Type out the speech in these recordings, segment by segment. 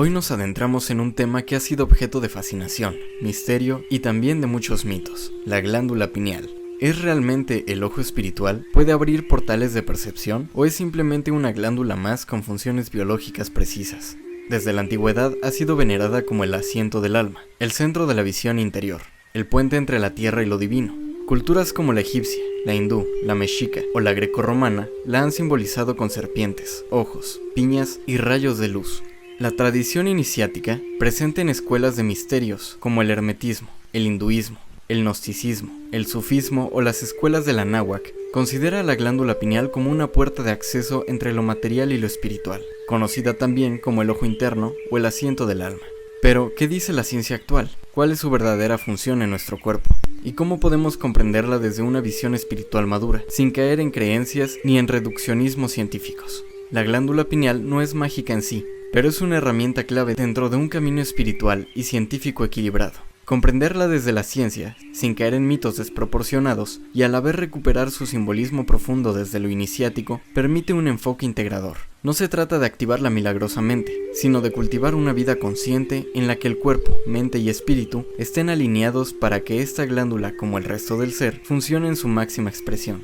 Hoy nos adentramos en un tema que ha sido objeto de fascinación, misterio y también de muchos mitos, la glándula pineal. ¿Es realmente el ojo espiritual? ¿Puede abrir portales de percepción? ¿O es simplemente una glándula más con funciones biológicas precisas? Desde la antigüedad ha sido venerada como el asiento del alma, el centro de la visión interior, el puente entre la tierra y lo divino. Culturas como la egipcia, la hindú, la mexica o la grecorromana la han simbolizado con serpientes, ojos, piñas y rayos de luz. La tradición iniciática, presente en escuelas de misterios como el hermetismo, el hinduismo, el gnosticismo, el sufismo o las escuelas de la náhuac, considera a la glándula pineal como una puerta de acceso entre lo material y lo espiritual, conocida también como el ojo interno o el asiento del alma. Pero, ¿qué dice la ciencia actual? ¿Cuál es su verdadera función en nuestro cuerpo? ¿Y cómo podemos comprenderla desde una visión espiritual madura, sin caer en creencias ni en reduccionismos científicos? La glándula pineal no es mágica en sí, pero es una herramienta clave dentro de un camino espiritual y científico equilibrado. Comprenderla desde la ciencia, sin caer en mitos desproporcionados, y a la vez recuperar su simbolismo profundo desde lo iniciático, permite un enfoque integrador. No se trata de activarla milagrosamente, sino de cultivar una vida consciente en la que el cuerpo, mente y espíritu estén alineados para que esta glándula, como el resto del ser, funcione en su máxima expresión.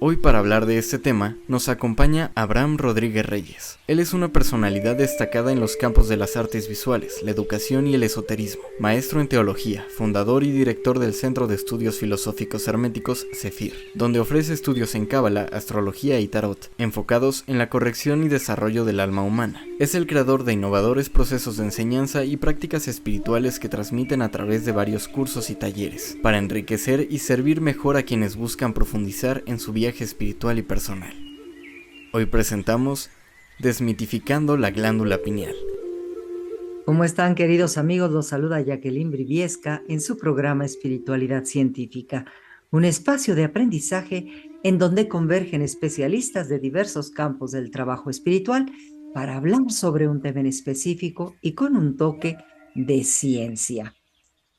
Hoy para hablar de este tema nos acompaña Abraham Rodríguez Reyes. Él es una personalidad destacada en los campos de las artes visuales, la educación y el esoterismo, maestro en teología, fundador y director del Centro de Estudios Filosóficos Herméticos Zefir, donde ofrece estudios en cábala, astrología y tarot, enfocados en la corrección y desarrollo del alma humana. Es el creador de innovadores procesos de enseñanza y prácticas espirituales que transmiten a través de varios cursos y talleres, para enriquecer y servir mejor a quienes buscan profundizar en su viaje espiritual y personal. Hoy presentamos Desmitificando la glándula pineal. ¿Cómo están, queridos amigos? Los saluda Jacqueline Briviesca en su programa Espiritualidad Científica, un espacio de aprendizaje en donde convergen especialistas de diversos campos del trabajo espiritual para hablar sobre un tema en específico y con un toque de ciencia.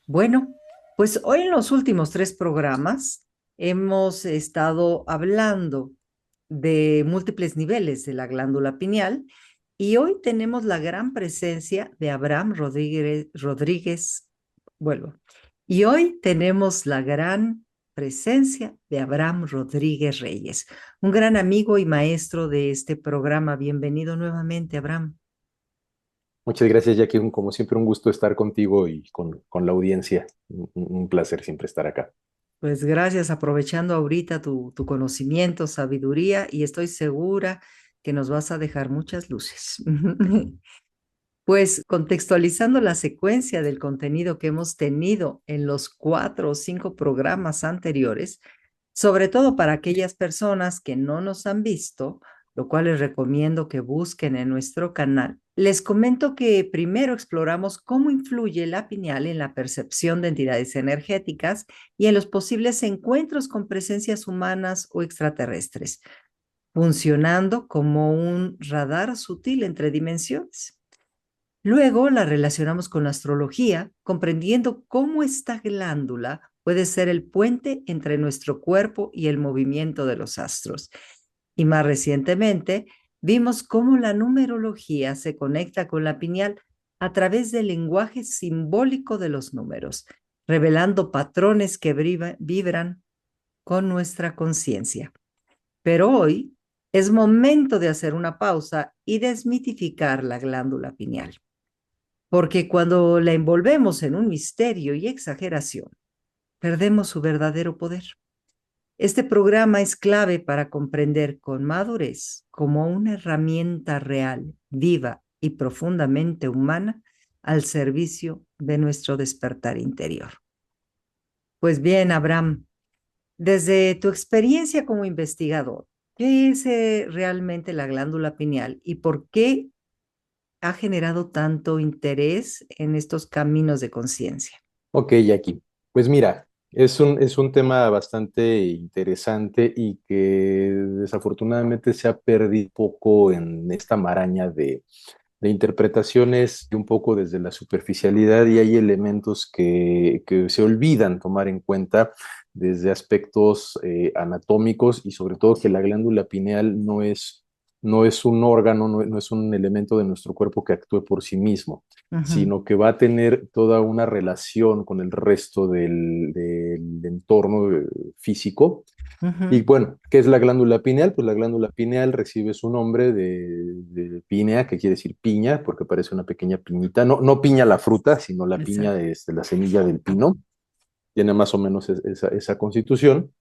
Bueno, pues hoy en los últimos 3 programas hemos estado hablando de múltiples niveles de la glándula pineal y hoy tenemos la gran presencia de Abraham Rodríguez, vuelvo, y hoy tenemos la gran presencia de Abraham Rodríguez Reyes, un gran amigo y maestro de este programa. Bienvenido nuevamente, Abraham. Muchas gracias, Jackie. Como siempre, un gusto estar contigo y con la audiencia. Un placer siempre estar acá. Pues gracias, aprovechando ahorita tu conocimiento, sabiduría, y estoy segura que nos vas a dejar muchas luces. Pues contextualizando la secuencia del contenido que hemos tenido en los 4 o 5 programas anteriores, sobre todo para aquellas personas que no nos han visto, lo cual les recomiendo que busquen en nuestro canal. Les comento que primero exploramos cómo influye la pineal en la percepción de entidades energéticas y en los posibles encuentros con presencias humanas o extraterrestres, funcionando como un radar sutil entre dimensiones. Luego la relacionamos con la astrología, comprendiendo cómo esta glándula puede ser el puente entre nuestro cuerpo y el movimiento de los astros. Y más recientemente, vimos cómo la numerología se conecta con la pineal a través del lenguaje simbólico de los números, revelando patrones que vibran con nuestra conciencia. Pero hoy es momento de hacer una pausa y desmitificar la glándula pineal. Porque cuando la envolvemos en un misterio y exageración, perdemos su verdadero poder. Este programa es clave para comprender con madurez como una herramienta real, viva y profundamente humana al servicio de nuestro despertar interior. Pues bien, Abraham, desde tu experiencia como investigador, ¿qué es realmente la glándula pineal y por qué ha generado tanto interés en estos caminos de conciencia? Ok, Jackie. Pues mira, es un tema bastante interesante y que desafortunadamente se ha perdido un poco en esta maraña de interpretaciones y un poco desde la superficialidad y hay elementos que se olvidan tomar en cuenta desde aspectos anatómicos y sobre todo que la glándula pineal no es no es un órgano, no es un elemento de nuestro cuerpo que actúe por sí mismo, Ujú, sino que va a tener toda una relación con el resto del entorno físico. Y ujú. bueno, ¿qué es la glándula pineal? Pues la glándula pineal recibe su nombre de pínea, que quiere decir piña, porque parece una pequeña piñita. No, no piña la fruta, sino la piña Exacto. de la semilla del pino. Tiene más o menos esa constitución,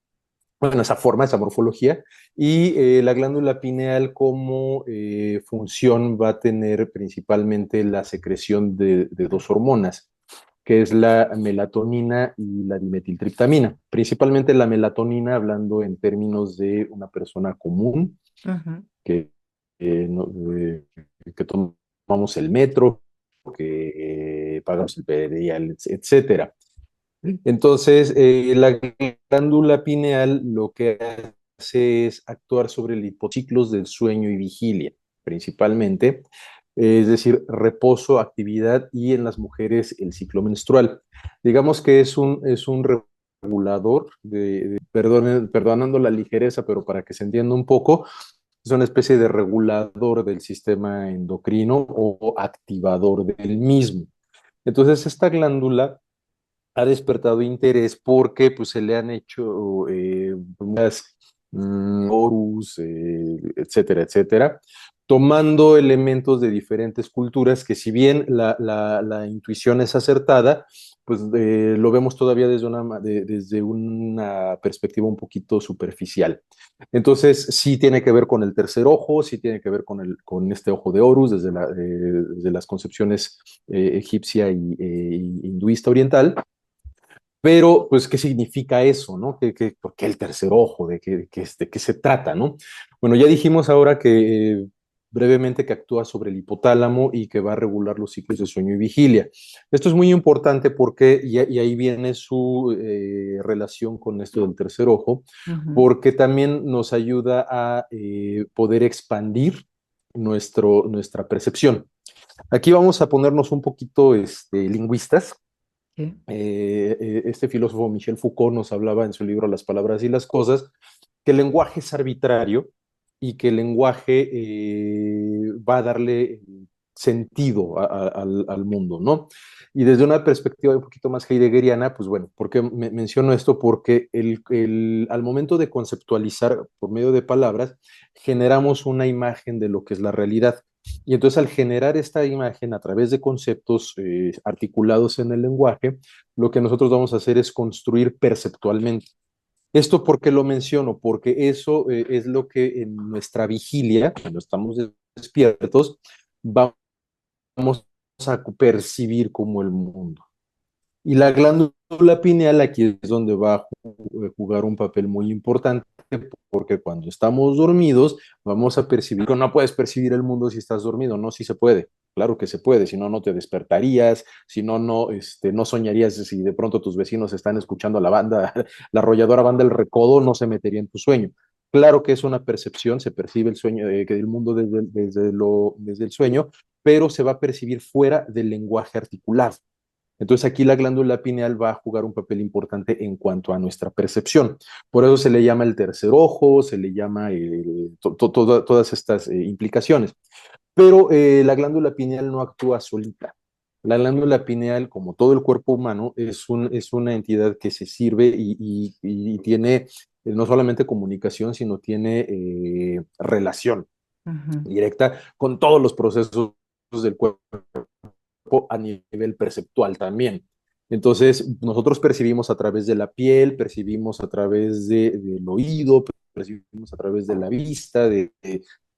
bueno, esa forma, esa morfología. Y la glándula pineal como función va a tener principalmente la secreción de dos hormonas, que es la melatonina y la dimetiltriptamina. Principalmente la melatonina, hablando en términos de una persona común, Ujú. que, no, que tomamos el metro, que pagamos el predial, etcétera. Entonces, la glándula pineal lo que hace es actuar sobre los hipociclos del sueño y vigilia, principalmente, es decir, reposo, actividad y en las mujeres el ciclo menstrual. Digamos que es un regulador, perdonando la ligereza, pero para que se entienda un poco, es una especie de regulador del sistema endocrino o activador del mismo. Entonces, esta glándula ha despertado interés porque pues, se le han hecho muchas orus, etcétera, etcétera, tomando elementos de diferentes culturas que si bien la intuición es acertada, pues lo vemos todavía desde una perspectiva un poquito superficial. Entonces, sí tiene que ver con el tercer ojo, sí tiene que ver con este ojo de Horus desde las concepciones egipcia y hinduista oriental. Pero, pues, ¿qué significa eso, no? ¿Por qué el tercer ojo? ¿De qué se trata, no? Bueno, ya dijimos ahora que brevemente que actúa sobre el hipotálamo y que va a regular los ciclos de sueño y vigilia. Esto es muy importante porque, y ahí viene su relación con esto del tercer ojo, Ujú. porque también nos ayuda a poder expandir nuestra percepción. Aquí vamos a ponernos un poquito lingüistas. Sí. Este filósofo Michel Foucault nos hablaba en su libro Las palabras y las cosas, que el lenguaje es arbitrario y que el lenguaje va a darle sentido al mundo, ¿no? Y desde una perspectiva un poquito más heideggeriana, pues bueno, ¿por qué menciono esto? Porque al momento de conceptualizar por medio de palabras, generamos una imagen de lo que es la realidad. Y entonces al generar esta imagen a través de conceptos articulados en el lenguaje, lo que nosotros vamos a hacer es construir perceptualmente. ¿Esto por qué lo menciono? Porque eso es lo que en nuestra vigilia, cuando estamos despiertos, vamos a percibir como el mundo. Y la glándula pineal aquí es donde va a jugar un papel muy importante, porque cuando estamos dormidos vamos a percibir, que no puedes percibir el mundo si estás dormido, no, sí se puede, claro que se puede, si no, no te despertarías, si no, no soñarías si de pronto tus vecinos están escuchando la banda, la arrolladora banda El Recodo, no se metería en tu sueño. Claro que es una percepción, se percibe el sueño, que el mundo desde el sueño, pero se va a percibir fuera del lenguaje articulado. Entonces aquí la glándula pineal va a jugar un papel importante en cuanto a nuestra percepción. Por eso se le llama el tercer ojo, se le llama todas estas implicaciones. Pero la glándula pineal no actúa solita. La glándula pineal, como todo el cuerpo humano, es una entidad que se sirve y tiene no solamente comunicación, sino tiene relación Ujú. directa con todos los procesos del cuerpo a nivel perceptual también. Entonces, nosotros percibimos a través de la piel, percibimos a través del oído, percibimos a través de la vista, de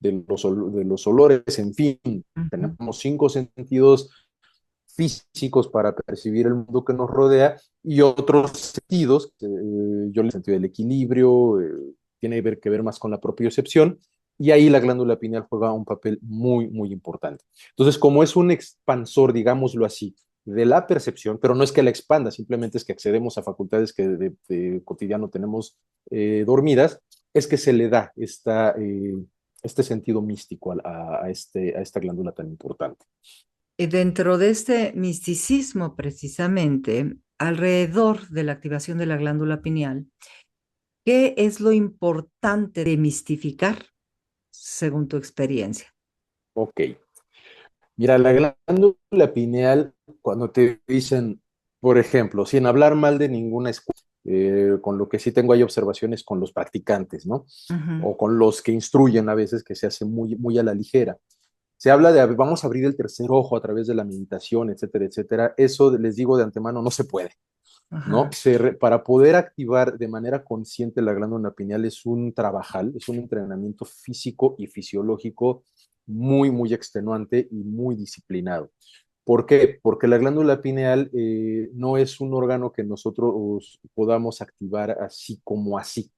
los olores, en fin, Ujú. tenemos cinco sentidos físicos para percibir el mundo que nos rodea y otros sentidos, yo el sentido del equilibrio, tiene que ver más con la propiocepción, y ahí la glándula pineal juega un papel muy, muy importante. Entonces, como es un expansor, digámoslo así, de la percepción, pero no es que la expanda, simplemente es que accedemos a facultades que de cotidiano tenemos dormidas, es que se le da este sentido místico a esta glándula tan importante. Y dentro de este misticismo, precisamente, alrededor de la activación de la glándula pineal, ¿qué es lo importante de mistificar? según tu experiencia. Ok. Mira, la glándula pineal, cuando te dicen, por ejemplo, sin hablar mal de ninguna escuela, con lo que sí tengo hay observaciones con los practicantes, ¿no? Ujú, O con los que instruyen a veces que se hace muy, muy a la ligera. Se habla de vamos a abrir el tercer ojo a través de la meditación, etcétera, etcétera. Eso les digo de antemano, no se puede, ¿no? ajá, Para poder activar de manera consciente la glándula pineal es un trabajal, es un entrenamiento físico y fisiológico muy, muy extenuante y muy disciplinado. ¿Por qué? Porque la glándula pineal no es un órgano que nosotros podamos activar así como así,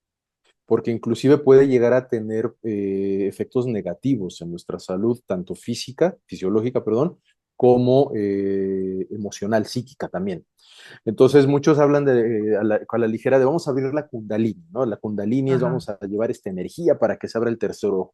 porque inclusive puede llegar a tener efectos negativos en nuestra salud, tanto física, fisiológica, perdón, como emocional, psíquica también. Entonces muchos hablan a la ligera de vamos a abrir la kundalini, ¿no? La kundalini es ajá, vamos a llevar esta energía para que se abra el tercer ojo.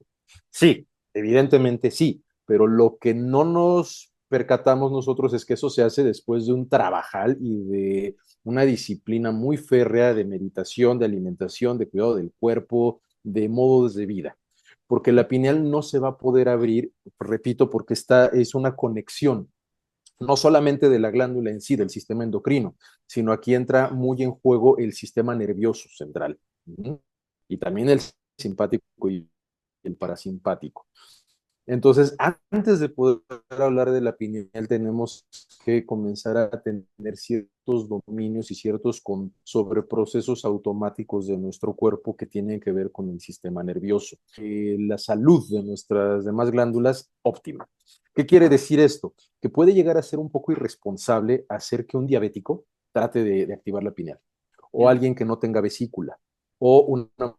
Sí, evidentemente sí, pero lo que no nos percatamos nosotros es que eso se hace después de un trabajal y de una disciplina muy férrea de meditación, de alimentación, de cuidado del cuerpo, de modos de vida. Porque la pineal no se va a poder abrir, repito, porque es una conexión no solamente de la glándula en sí, del sistema endocrino, sino aquí entra muy en juego el sistema nervioso central. Y también el simpático y el parasimpático. Entonces, antes de poder hablar de la pineal, tenemos que comenzar a tener ciertos dominios y sobre procesos automáticos de nuestro cuerpo que tienen que ver con el sistema nervioso. La salud de nuestras demás glándulas óptima. ¿Qué quiere decir esto? Que puede llegar a ser un poco irresponsable hacer que un diabético trate de activar la pineal, o alguien que no tenga vesícula, o una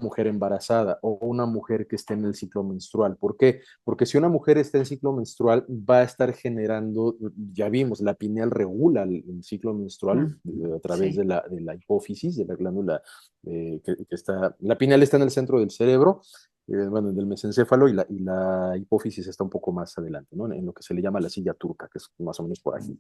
mujer embarazada o una mujer que esté en el ciclo menstrual. ¿Por qué? Porque si una mujer está en ciclo menstrual, va a estar generando, ya vimos, la pineal regula el ciclo menstrual mm, a través sí, de la hipófisis, de la glándula que está, la pineal está en el centro del cerebro, bueno, del mesencéfalo y la hipófisis está un poco más adelante, ¿no? En lo que se le llama la silla turca, que es más o menos por aquí.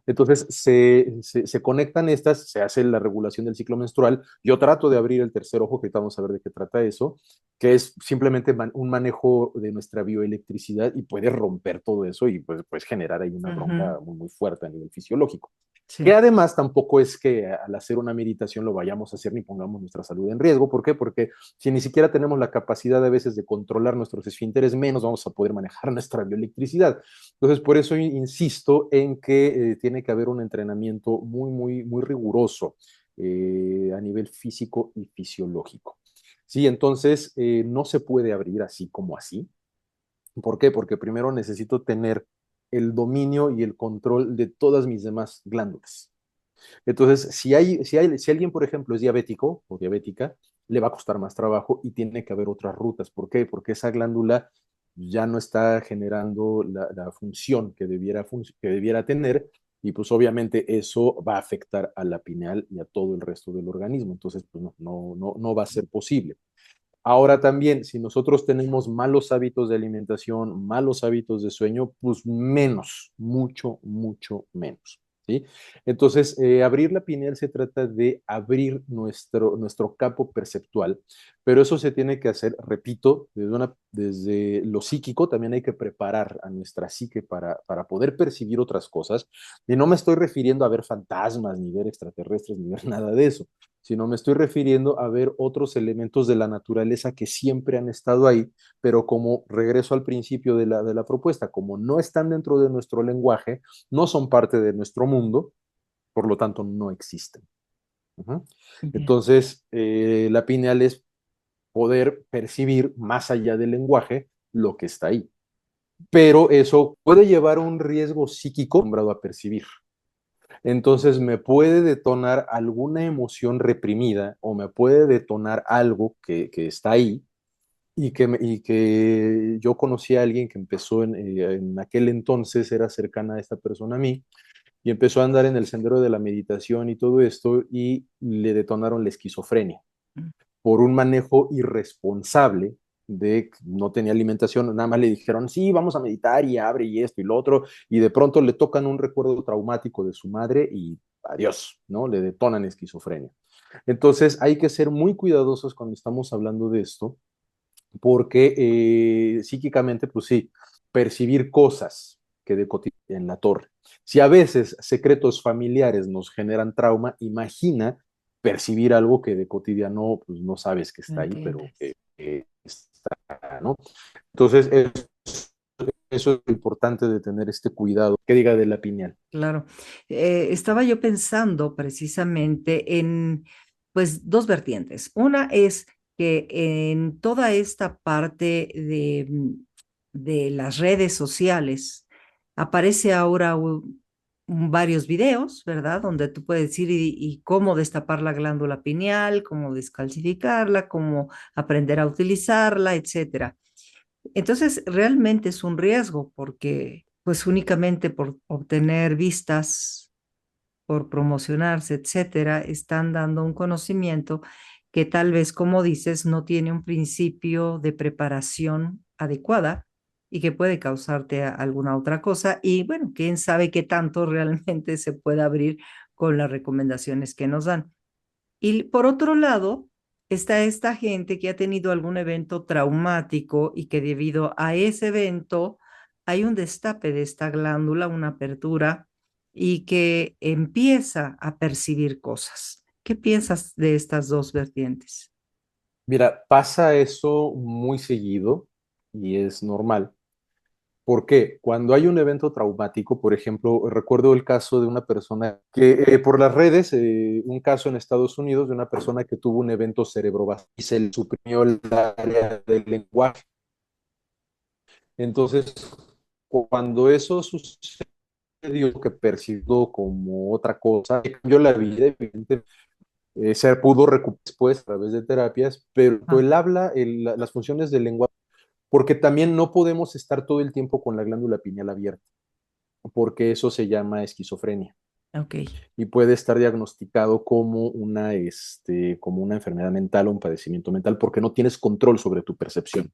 Entonces se conectan estas, se hace la regulación del ciclo menstrual. Yo trato de abrir el tercer ojo, que vamos a ver de qué trata eso, que es simplemente un manejo de nuestra bioelectricidad y puede romper todo eso y pues generar ahí una ujú, bronca muy, muy fuerte a nivel fisiológico. Que sí, además tampoco es que al hacer una meditación lo vayamos a hacer ni pongamos nuestra salud en riesgo. ¿Por qué? Porque si ni siquiera tenemos la capacidad a veces de controlar nuestros esfínteres, menos vamos a poder manejar nuestra bioelectricidad. Entonces, por eso insisto en que tiene que haber un entrenamiento muy, muy, muy riguroso a nivel físico y fisiológico. Sí, entonces no se puede abrir así como así. ¿Por qué? Porque primero necesito tener el dominio y el control de todas mis demás glándulas. Entonces, si alguien, por ejemplo, es diabético o diabética, le va a costar más trabajo y tiene que haber otras rutas. ¿Por qué? Porque esa glándula ya no está generando la función que debiera tener y pues obviamente eso va a afectar a la pineal y a todo el resto del organismo. Entonces, pues no va a ser posible. Ahora también, si nosotros tenemos malos hábitos de alimentación, malos hábitos de sueño, pues menos, mucho, mucho menos. ¿Sí? Entonces, abrir la pineal se trata de abrir nuestro campo perceptual, pero eso se tiene que hacer, repito, desde lo psíquico, también hay que preparar a nuestra psique para poder percibir otras cosas. Y no me estoy refiriendo a ver fantasmas, ni ver extraterrestres, ni ver nada de eso, sino me estoy refiriendo a ver otros elementos de la naturaleza que siempre han estado ahí, pero como regreso al principio de la propuesta, como no están dentro de nuestro lenguaje, no son parte de nuestro mundo, por lo tanto no existen. Uh-huh. bien, Entonces, la pineal es poder percibir más allá del lenguaje lo que está ahí. Pero eso puede llevar a un riesgo psíquico acostumbrado a percibir. Entonces me puede detonar alguna emoción reprimida o me puede detonar algo que está ahí y que yo conocí a alguien que empezó en aquel entonces, era cercana a esta persona a mí, y empezó a andar en el sendero de la meditación y todo esto y le detonaron la esquizofrenia mm, por un manejo irresponsable de que no tenía alimentación, nada más le dijeron, sí, vamos a meditar y abre y esto y lo otro, y de pronto le tocan un recuerdo traumático de su madre y adiós, ¿no? Le detonan esquizofrenia. Entonces hay que ser muy cuidadosos cuando estamos hablando de esto, porque psíquicamente, pues sí, percibir cosas que de cotidiano en la torre. Si a veces secretos familiares nos generan trauma, imagina percibir algo que de cotidiano pues, no sabes que ¿Me está ahí, pero entiendes? que está, ¿no? Entonces, eso es lo importante de tener este cuidado, que diga de la pineal. Claro. Estaba yo pensando precisamente en, pues, dos vertientes. Una es que en toda esta parte de las redes sociales aparece ahora varios videos, ¿verdad? Donde tú puedes decir y cómo destapar la glándula pineal, cómo descalcificarla, cómo aprender a utilizarla, etcétera. Entonces, realmente es un riesgo porque, pues, únicamente por obtener vistas, por promocionarse, etcétera, están dando un conocimiento que tal vez, como dices, no tiene un principio de preparación adecuada y que puede causarte alguna otra cosa. Y bueno, quién sabe qué tanto realmente se puede abrir con las recomendaciones que nos dan. Y por otro lado, está esta gente que ha tenido algún evento traumático y que debido a ese evento hay un destape de esta glándula, una apertura, y que empieza a percibir cosas. ¿Qué piensas de estas dos vertientes? Mira, pasa eso muy seguido y es normal. ¿Por qué? Cuando hay un evento traumático, por ejemplo, recuerdo el caso de una persona que por las redes, un caso en Estados Unidos de una persona que tuvo un evento cerebrovascular y se le suprimió el área del lenguaje. Entonces, cuando eso sucedió, que percibió como otra cosa, cambió la vida, evidentemente, se pudo recuperar después a través de terapias, pero Ah, el habla, las funciones del lenguaje, porque también no podemos estar todo el tiempo con la glándula pineal abierta, porque eso se llama esquizofrenia ok. y puede estar diagnosticado como una enfermedad mental o un padecimiento mental porque no tienes control sobre tu percepción.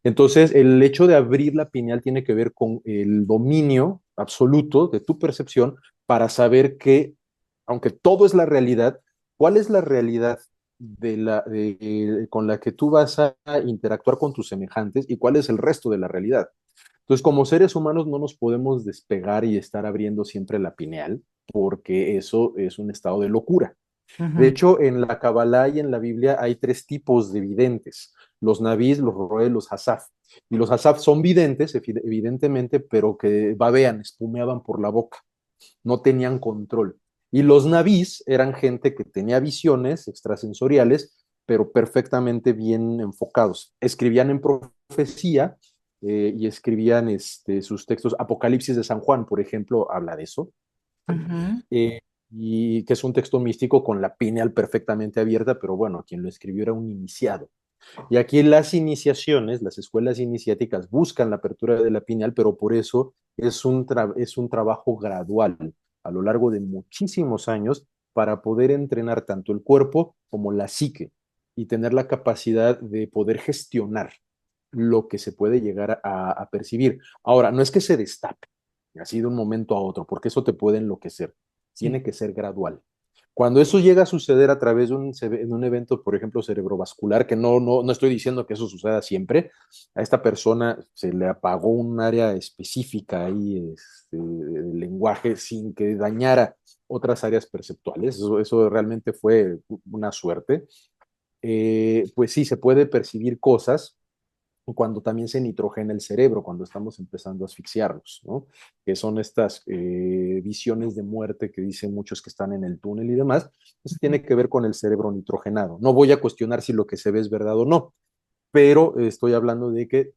Entonces, el hecho de abrir la pineal tiene que ver con el dominio absoluto de tu percepción para saber que, aunque todo es la realidad, ¿cuál es la realidad con la que tú vas a interactuar con tus semejantes y cuál es el resto de la realidad? Entonces, como seres humanos no nos podemos despegar y estar abriendo siempre la pineal, porque eso es un estado de locura. De Ujú, hecho, en la Kabbalah y en la Biblia hay tres tipos de videntes: los nabís, los roé, los hasaf. Y los hasaf son videntes, evidentemente, pero que babean, espumeaban por la boca, no tenían control. Y los nabís eran gente que tenía visiones extrasensoriales, pero perfectamente bien enfocados. Escribían en profecía y escribían sus textos. Apocalipsis de San Juan, por ejemplo, habla de eso. ujú, eh, y que es un texto místico con la pineal perfectamente abierta, pero bueno, quien lo escribió era un iniciado. Y aquí las iniciaciones, las escuelas iniciáticas buscan la apertura de la pineal, pero por eso es un trabajo gradual a lo largo de muchísimos años para poder entrenar tanto el cuerpo como la psique y tener la capacidad de poder gestionar lo que se puede llegar a percibir. Ahora, no es que se destape así de un momento a otro, porque eso te puede enloquecer. sí. Tiene que ser gradual. Cuando eso llega a suceder a través de un evento, por ejemplo, cerebrovascular, que no estoy diciendo que eso suceda siempre, a esta persona se le apagó un área específica ahí, del lenguaje, sin que dañara otras áreas perceptuales. Eso realmente fue una suerte. Pues sí, se puede percibir cosas cuando también se nitrogena el cerebro, cuando estamos empezando a asfixiarnos, ¿no? Que son estas visiones de muerte que dicen muchos que están en el túnel y demás. Eso Ujú, tiene que ver con el cerebro nitrogenado. No voy a cuestionar si lo que se ve es verdad o no, pero estoy hablando de que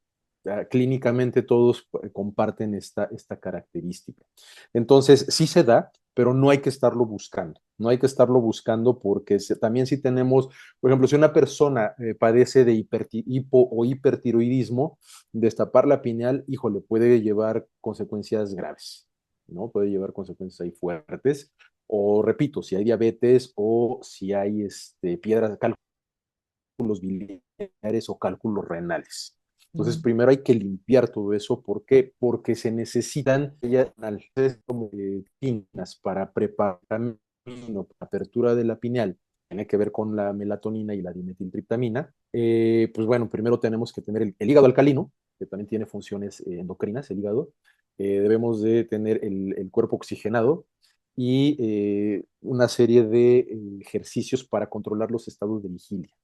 clínicamente todos comparten esta característica. Entonces, sí se da, pero no hay que estarlo buscando. No hay que estarlo buscando porque también si tenemos, por ejemplo, si una persona padece de hipo o hipertiroidismo, destapar la pineal, híjole, puede llevar consecuencias graves, ¿no? Puede llevar consecuencias ahí fuertes. O repito, si hay diabetes o si hay piedras, cálculos biliares o cálculos renales. Entonces, ujú, primero hay que limpiar todo eso. ¿Por qué? Porque se necesitan ya como finas para preparar la apertura de la pineal tiene que ver con la melatonina y la dimetiltriptamina, pues bueno, primero tenemos que tener el hígado alcalino, que también tiene funciones endocrinas, el hígado. Debemos de tener el cuerpo oxigenado y una serie de ejercicios para controlar los estados de vigilia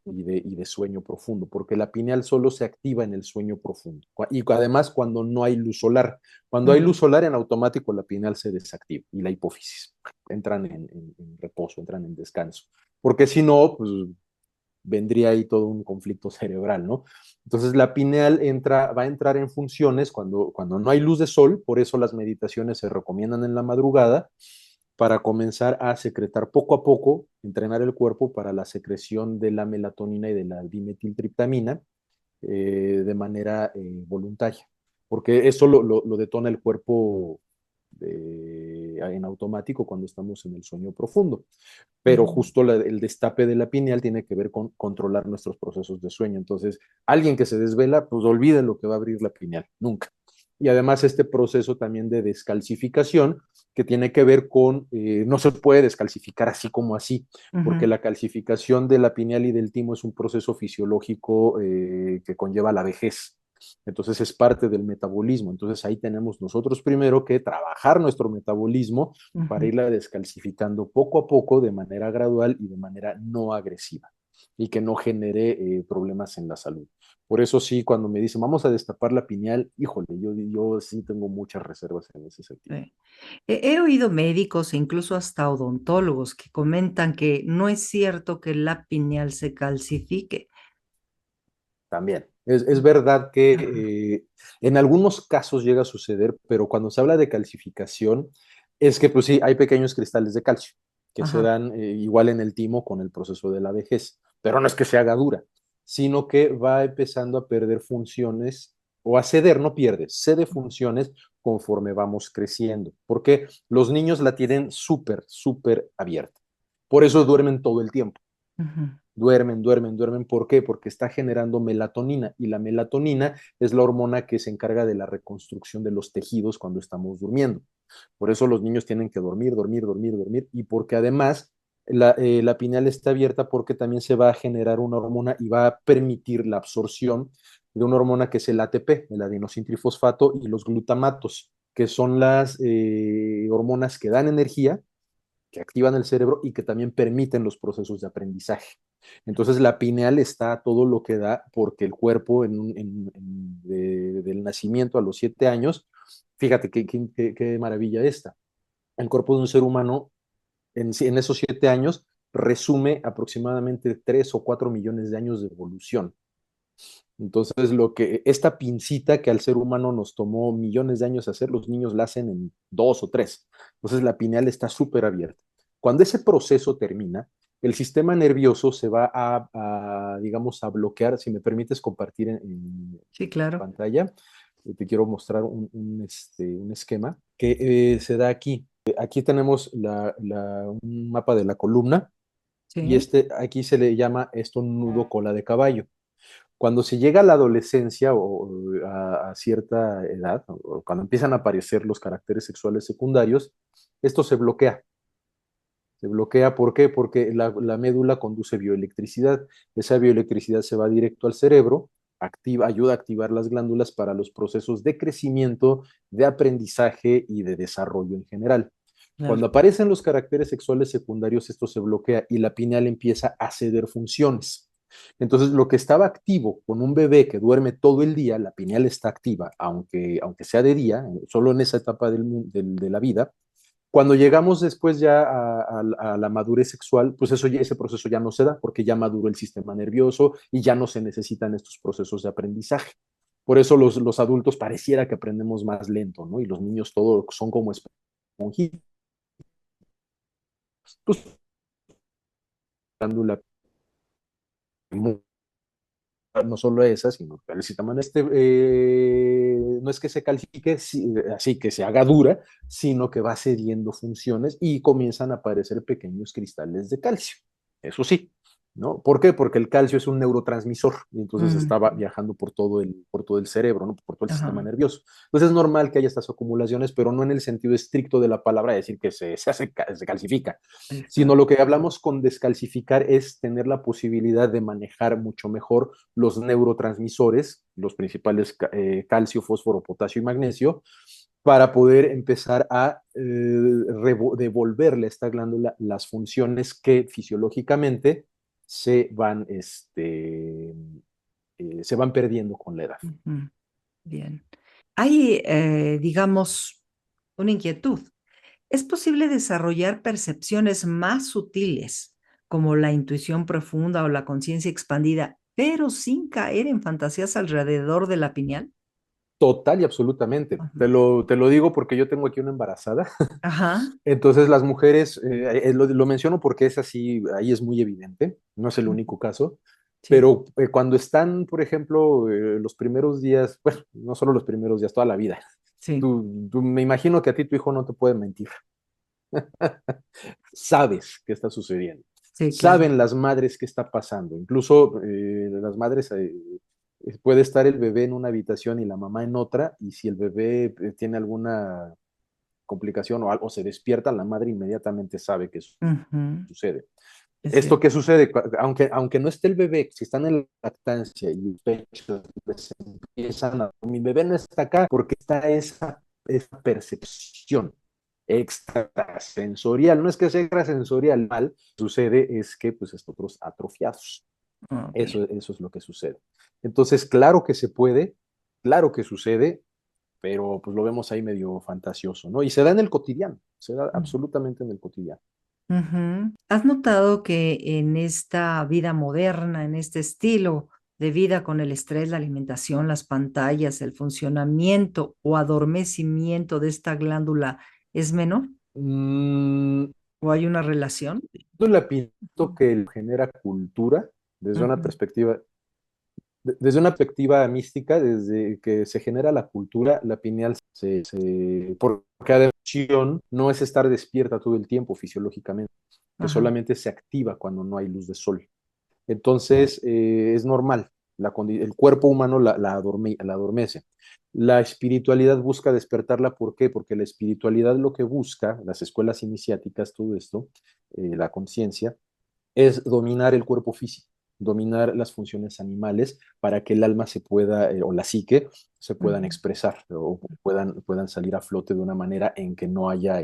y de sueño profundo, porque la pineal solo se activa en el sueño profundo. Y además cuando no hay luz solar. Cuando hay luz solar, en automático la pineal se desactiva y la hipófisis. Entran en reposo, entran en descanso. Porque si no, pues vendría ahí todo un conflicto cerebral, ¿no? Entonces la pineal va a entrar en funciones cuando no hay luz de sol, por eso las meditaciones se recomiendan en la madrugada, para comenzar a secretar poco a poco, entrenar el cuerpo para la secreción de la melatonina y de la dimetiltriptamina de manera voluntaria, porque eso lo detona el cuerpo en automático cuando estamos en el sueño profundo. Pero justo el destape de la pineal tiene que ver con controlar nuestros procesos de sueño. Entonces, alguien que se desvela, pues olvide lo que va a abrir la pineal, nunca. Y además este proceso también de descalcificación, que tiene que ver con, no se puede descalcificar así como así, porque la calcificación de la pineal y del timo es un proceso fisiológico que conlleva la vejez. Entonces es parte del metabolismo. Entonces ahí tenemos nosotros primero que trabajar nuestro metabolismo para irla descalcificando poco a poco, de manera gradual y de manera no agresiva, y que no genere problemas en la salud. Por eso sí, cuando me dicen, vamos a destapar la pineal, híjole, yo sí tengo muchas reservas en ese sentido. He oído médicos e incluso hasta odontólogos que comentan que no es cierto que la pineal se calcifique. También. Es verdad que en algunos casos llega a suceder, pero cuando se habla de calcificación, es que pues sí, hay pequeños cristales de calcio que se Ajá. dan igual en el timo con el proceso de la vejez, pero no es que se haga dura, sino que va empezando a perder funciones o a ceder, no pierde, cede funciones conforme vamos creciendo, porque los niños la tienen súper, súper abierta. Por eso duermen todo el tiempo. Duermen, duermen, duermen. ¿Por qué? Porque está generando melatonina y la melatonina es la hormona que se encarga de la reconstrucción de los tejidos cuando estamos durmiendo. Por eso los niños tienen que dormir, dormir, dormir, dormir y porque además la pineal está abierta porque también se va a generar una hormona y va a permitir la absorción de una hormona que es el ATP, el adenosintrifosfato y los glutamatos, que son las hormonas que dan energía, que activan el cerebro y que también permiten los procesos de aprendizaje. Entonces la pineal está a todo lo que da porque el cuerpo del nacimiento a los 7 años, fíjate qué maravilla esta, el cuerpo de un ser humano en esos 7 años resume aproximadamente 3 o 4 millones de años de evolución. Entonces, esta pincita que al ser humano nos tomó millones de años hacer, los niños la hacen en 2 o 3. Entonces, la pineal está súper abierta. Cuando ese proceso termina, el sistema nervioso se va digamos, a bloquear. Si me permites compartir Sí, claro. pantalla, te quiero mostrar un esquema que se da aquí. Aquí tenemos un mapa de la columna y Sí. aquí se le llama esto un nudo cola de caballo. Cuando se llega a la adolescencia o a cierta edad, o cuando empiezan a aparecer los caracteres sexuales secundarios, esto se bloquea. Se bloquea, ¿por qué? Porque la médula conduce bioelectricidad. Esa bioelectricidad se va directo al cerebro, ayuda a activar las glándulas para los procesos de crecimiento, de aprendizaje y de desarrollo en general. Claro. Cuando aparecen los caracteres sexuales secundarios, esto se bloquea y la pineal empieza a ceder funciones. Entonces, lo que estaba activo con un bebé que duerme todo el día, la pineal está activa, aunque sea de día, solo en esa etapa de la vida. Cuando llegamos después ya a la madurez sexual, pues ese proceso ya no se da porque ya maduró el sistema nervioso y ya no se necesitan estos procesos de aprendizaje. Por eso los adultos pareciera que aprendemos más lento, ¿no? Y los niños todos son como esponjitas. Pues, no solo esa, sino que el sistema no es que se califique así que se haga dura, sino que va cediendo funciones y comienzan a aparecer pequeños cristales de calcio. Eso sí, ¿no? ¿Por qué? Porque el calcio es un neurotransmisor y entonces estaba Mm, viajando por todo el cerebro, ¿no? Por todo el sistema ajá, nervioso. Entonces es normal que haya estas acumulaciones, pero no en el sentido estricto de la palabra, decir que se calcifica, sino lo exacto. que hablamos con descalcificar es tener la posibilidad de manejar mucho mejor los neurotransmisores, los principales calcio, fósforo, potasio y magnesio, para poder empezar a devolverle a esta glándula las funciones que fisiológicamente se van perdiendo con la edad. Ujú, bien. Hay, digamos, una inquietud. ¿Es posible desarrollar percepciones más sutiles, como la intuición profunda o la conciencia expandida, pero sin caer en fantasías alrededor de la pineal? Total y absolutamente. Ujú. Te lo digo porque yo tengo aquí una embarazada. Ajá. Entonces las mujeres, lo menciono porque es así, ahí es muy evidente, no es el único caso, Sí, pero cuando están, por ejemplo, los primeros días, bueno, no solo los primeros días, toda la vida, sí, me imagino que a ti tu hijo no te puede mentir, sabes qué está sucediendo, sí, claro. saben las madres qué está pasando, incluso las madres, puede estar el bebé en una habitación y la mamá en otra, y si el bebé tiene alguna complicación o algo se despierta, la madre inmediatamente sabe que Ujú, sucede. es ¿Esto cierto. qué sucede? Aunque no esté el bebé, si están en la lactancia y los pechos les empiezan a... Mi bebé no está acá porque está esa percepción extrasensorial. No es que sea extrasensorial mal, sucede es que pues otros atrofiados. Oh, bien. Eso es lo que sucede. Entonces, claro que se puede, claro que sucede, pero pues lo vemos ahí medio fantasioso, ¿no? Y se da en el cotidiano, se da absolutamente en el cotidiano. Ujú. ¿Has notado que en esta vida moderna, en este estilo de vida con el estrés, la alimentación, las pantallas, el funcionamiento o adormecimiento de esta glándula es menor? Mm, ¿O hay una relación? yo la pinto que genera cultura desde una Ujú, perspectiva, desde una perspectiva mística, desde que se genera la cultura, la pineal porque además no es estar despierta todo el tiempo fisiológicamente, que ajá, solamente se activa cuando no hay luz de sol. Entonces, es normal. El cuerpo humano la adormece. La espiritualidad busca despertarla. ¿Por qué? Porque la espiritualidad lo que busca, las escuelas iniciáticas, todo esto, la conciencia, es dominar el cuerpo físico, dominar las funciones animales para que el alma se pueda, o la psique, se puedan ujú, expresar o puedan salir a flote de una manera en que no haya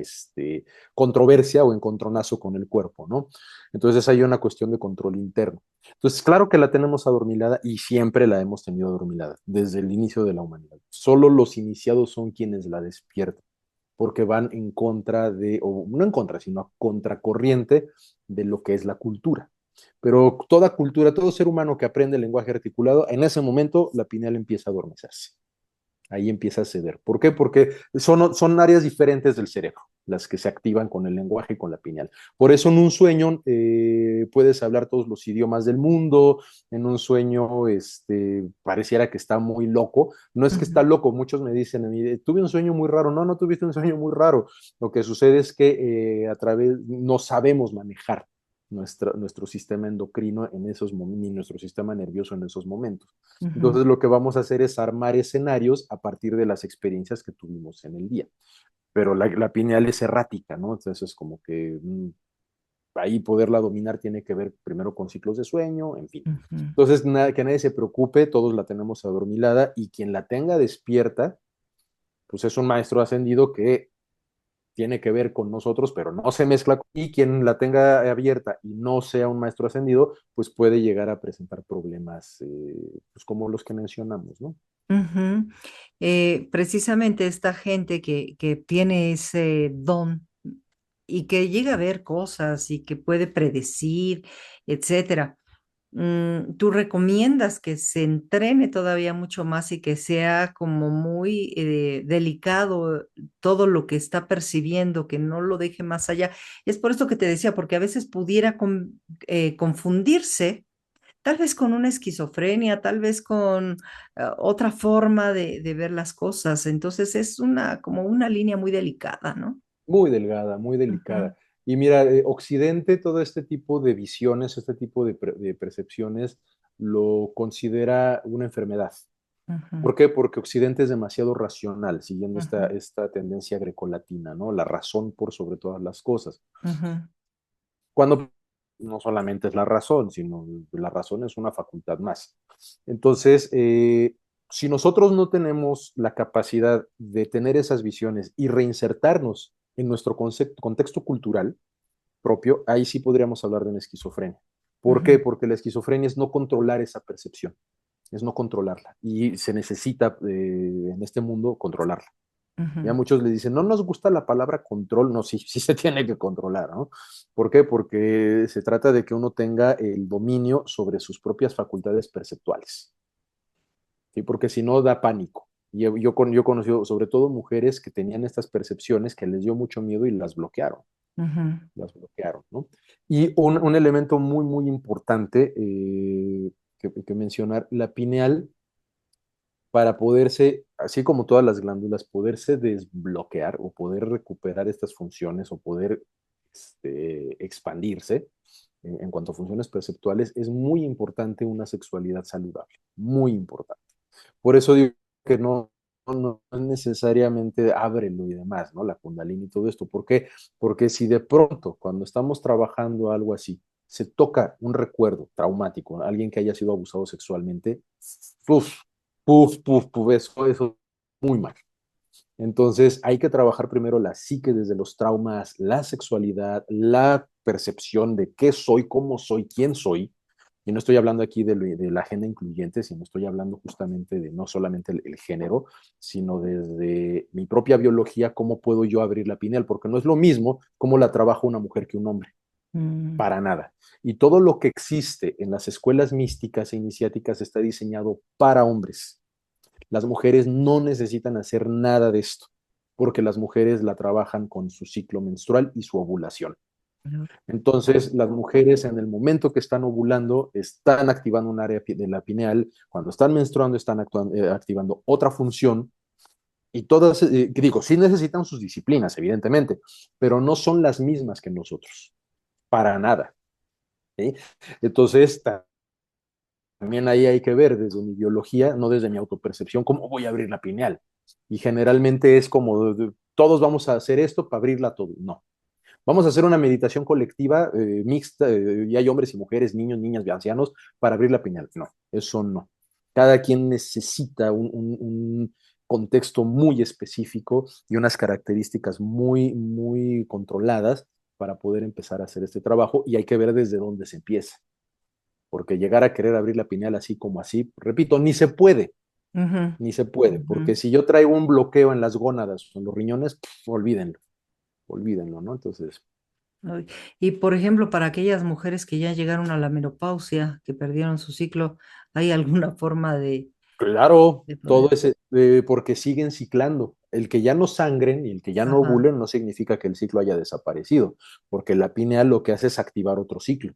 controversia o encontronazo con el cuerpo, ¿no? Entonces hay una cuestión de control interno. Entonces, claro que la tenemos adormilada y siempre la hemos tenido adormilada desde el inicio de la humanidad. Solo los iniciados son quienes la despiertan porque van en contra o no en contra, sino a contracorriente de lo que es la cultura. Pero toda cultura, todo ser humano que aprende el lenguaje articulado, en ese momento la pineal empieza a adormecerse. Ahí empieza a ceder. ¿Por qué? Porque son áreas diferentes del cerebro las que se activan con el lenguaje y con la pineal. Por eso en un sueño puedes hablar todos los idiomas del mundo, en un sueño pareciera que está muy loco. No es que está ujú, loco, muchos me dicen a mí, tuve un sueño muy raro. No, no tuviste un sueño muy raro. Lo que sucede es que no sabemos manejar nuestro sistema endocrino en esos momentos, ni nuestro sistema nervioso en esos momentos. ujú, Entonces lo que vamos a hacer es armar escenarios a partir de las experiencias que tuvimos en el día. Pero la pineal es errática, ¿no? Entonces es como que ahí poderla dominar tiene que ver primero con ciclos de sueño, en fin. ujú. Entonces, que nadie se preocupe, todos la tenemos adormilada y quien la tenga despierta, pues es un maestro ascendido que tiene que ver con nosotros, pero no se mezcla. Y quien la tenga abierta y no sea un maestro ascendido, pues puede llegar a presentar problemas pues como los que mencionamos, ¿no? Ujú. Precisamente esta gente que tiene ese don y que llega a ver cosas y que puede predecir, etcétera. ¿Tú recomiendas que se entrene todavía mucho más y que sea como muy delicado todo lo que está percibiendo, que no lo deje más allá? Es por esto que te decía, porque a veces pudiera confundirse. Tal vez con una esquizofrenia, tal vez con otra forma de ver las cosas. Entonces es como una línea muy delicada, ¿no? Muy delgada, muy Ujú, delicada. Y mira, Occidente, todo este tipo de visiones, este tipo de percepciones, lo considera una enfermedad. Ujú, ¿Por qué? Porque Occidente es demasiado racional, siguiendo ujú, esta tendencia grecolatina, ¿no? La razón por sobre todas las cosas. ujú, Cuando no solamente es la razón, sino la razón es una facultad más. Entonces, si nosotros no tenemos la capacidad de tener esas visiones y reinsertarnos en nuestro contexto cultural propio, ahí sí podríamos hablar de una esquizofrenia. ¿Por qué? ujú, Porque la esquizofrenia es no controlar esa percepción, es no controlarla. Y se necesita en este mundo controlarla. Ya ujú, muchos le dicen, no nos gusta la palabra control, no, sí, sí se tiene que controlar, ¿no? ¿Por qué? Porque se trata de que uno tenga el dominio sobre sus propias facultades perceptuales, ¿sí? Porque si no da pánico. Y yo he conocido sobre todo mujeres que tenían estas percepciones que les dio mucho miedo y ujú, ¿no? Y un elemento muy, muy importante que mencionar, la pineal para poderse, así como todas las glándulas, poderse desbloquear o poder recuperar estas funciones o poder expandirse en cuanto a funciones perceptuales, es muy importante una sexualidad saludable, muy importante. Por eso digo que no necesariamente ábrelo y demás, ¿no? La Kundalini y todo esto. ¿Por qué? Porque si de pronto, cuando estamos trabajando algo así, se toca un recuerdo traumático, alguien que haya sido abusado sexualmente, puf, puf, eso muy mal. Entonces hay que trabajar primero la psique desde los traumas, la sexualidad, la percepción de qué soy, cómo soy, quién soy. Y no estoy hablando aquí de la agenda incluyente, sino estoy hablando justamente de no solamente el género, sino desde mi propia biología, cómo puedo yo abrir la pineal, porque no es lo mismo cómo la trabaja una mujer que un hombre, mm, para nada. Y todo lo que existe en las escuelas místicas e iniciáticas está diseñado para hombres. Las mujeres no necesitan hacer nada de esto, porque las mujeres la trabajan con su ciclo menstrual y su ovulación. no, Entonces, las mujeres en el momento que están ovulando están activando un área de la pineal, cuando están menstruando están activando otra función y todas, digo, sí necesitan sus disciplinas, evidentemente, pero no son las mismas que nosotros, para nada. ¿Sí? Entonces, también ahí hay que ver desde mi biología, no desde mi autopercepción, cómo voy a abrir la pineal. Y generalmente es como, todos vamos a hacer esto para abrirla todo. No. Vamos a hacer una meditación colectiva mixta, y hay hombres y mujeres, niños, niñas, ancianos, para abrir la pineal. No, eso no. Cada quien necesita un contexto muy específico y unas características muy, muy controladas para poder empezar a hacer este trabajo y hay que ver desde dónde se empieza porque llegar a querer abrir la pineal así como así, repito, ujú, ni se puede, porque ujú. si yo traigo un bloqueo en las gónadas o en los riñones, olvídenlo, olvídenlo, ¿no? Entonces, Ay, y por ejemplo, para aquellas mujeres que ya llegaron a la menopausia, que perdieron su ciclo, ¿hay alguna forma claro, de todo poder? ese, porque siguen ciclando. El que ya no sangren y el que ya no Ajá. ovulen no significa que el ciclo haya desaparecido, porque la pineal lo que hace es activar otro ciclo,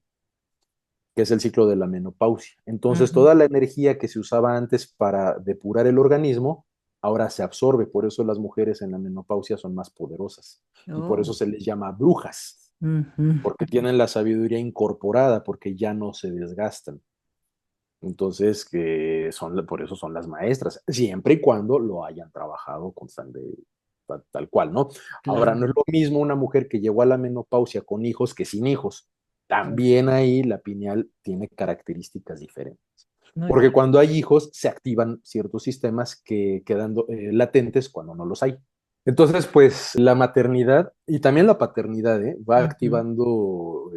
que es el ciclo de la menopausia. Entonces, Ujú. toda la energía que se usaba antes para depurar el organismo, ahora se absorbe. Por eso las mujeres en la menopausia son más poderosas. Y por eso Oh. se les llama brujas, Ujú. porque tienen la sabiduría incorporada, porque ya no se desgastan. Entonces, por eso son las maestras, siempre y cuando lo hayan trabajado constante, tal cual, ¿no? Ahora, Claro, no es lo mismo una mujer que llegó a la menopausia con hijos que sin hijos. claro. También ahí la pineal tiene características diferentes. No, Porque cuando hay hijos, se activan ciertos sistemas que quedan latentes cuando no los hay. Entonces, pues la maternidad y también la paternidad va ujú. activando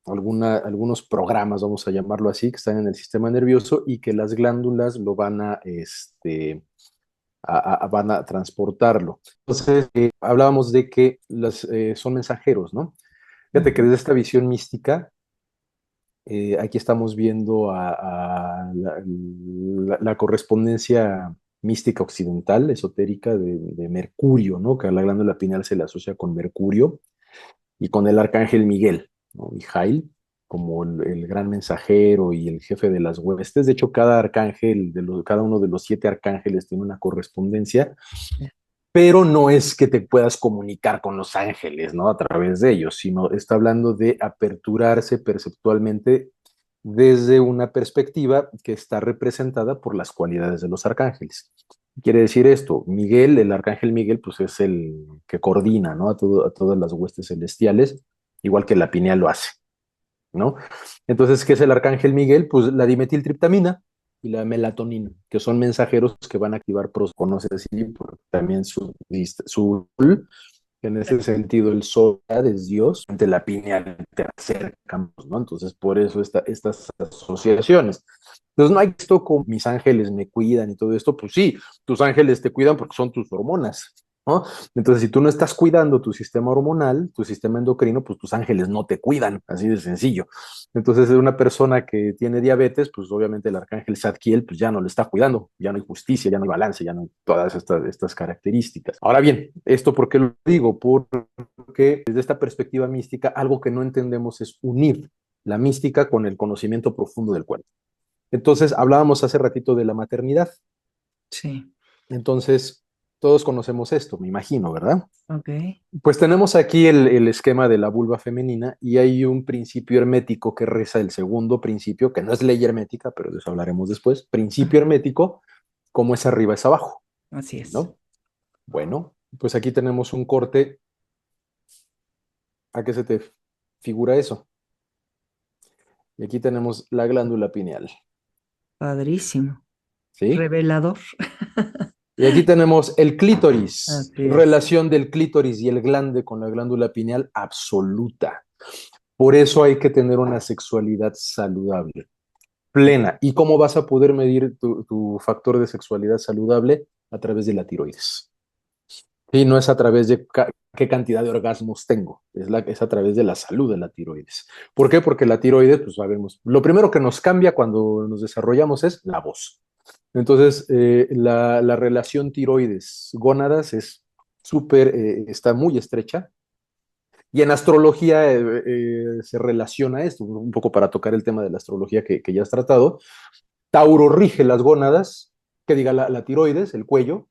algunos programas, vamos a llamarlo así, que están en el sistema nervioso y que las glándulas lo van van a transportarlo. Entonces, hablábamos de que son mensajeros, ¿no? Fíjate que Ujú. desde esta visión mística, aquí estamos viendo a la correspondencia mística occidental, esotérica de Mercurio, ¿no? Que a la glándula pineal se le asocia con Mercurio y con el arcángel Miguel, ¿no? Mijail, como el gran mensajero y el jefe de las huestes. De hecho, cada arcángel, cada uno de los 7 arcángeles tiene una correspondencia pero no es que te puedas comunicar con los ángeles, ¿no? A través de ellos, sino está hablando de aperturarse perceptualmente desde una perspectiva que está representada por las cualidades de los arcángeles. Quiere decir esto, Miguel, el arcángel Miguel, pues es el que coordina, ¿no? A todas las huestes celestiales, igual que la pineal lo hace, ¿no? Entonces, ¿qué es el arcángel Miguel? Pues la dimetiltriptamina y la melatonina, que son mensajeros que van a activar, conoce así, porque también su en ese sentido, el sol es Dios, ante la piña te acercamos, ¿no? Entonces, por eso estas asociaciones. Entonces, no hay esto como mis ángeles me cuidan y todo esto, pues sí, tus ángeles te cuidan porque son tus hormonas, ¿no? Entonces, si tú no estás cuidando tu sistema hormonal, tu sistema endocrino, pues tus ángeles no te cuidan, así de sencillo. Entonces, una persona que tiene diabetes, pues obviamente el arcángel Zadkiel, pues ya no le está cuidando, ya no hay justicia, ya no hay balance, ya no hay todas estas características. Ahora bien, ¿esto por qué lo digo? Porque desde esta perspectiva mística, algo que no entendemos es unir la mística con el conocimiento profundo del cuerpo. Entonces, hablábamos hace ratito de la maternidad. Sí, Entonces, todos conocemos esto, me imagino, ¿verdad? ok. Pues tenemos aquí el esquema de la vulva femenina y hay un principio hermético que reza el segundo principio, que no es ley hermética, pero de eso hablaremos después. Principio hermético, como es arriba es abajo, Así es. ¿no? Bueno, pues aquí tenemos un corte. ¿A qué se te figura eso? Y aquí tenemos la glándula pineal, Padrísimo. ¿sí? Revelador. Y aquí tenemos el clítoris, Así es. relación del clítoris y el glande con la glándula pineal absoluta. Por eso hay que tener una sexualidad saludable, plena. ¿Y cómo vas a poder medir tu factor de sexualidad saludable? A través de la tiroides. Y no es a través de qué cantidad de orgasmos tengo, es a través de la salud de la tiroides. ¿Por qué? Porque la tiroides, pues sabemos, lo primero que nos cambia cuando nos desarrollamos es la voz. Entonces, la relación tiroides-gónadas es está muy estrecha. Y en astrología se relaciona esto, un poco para tocar el tema de la astrología que ya has tratado. Tauro rige las gónadas, que diga la tiroides, el cuello,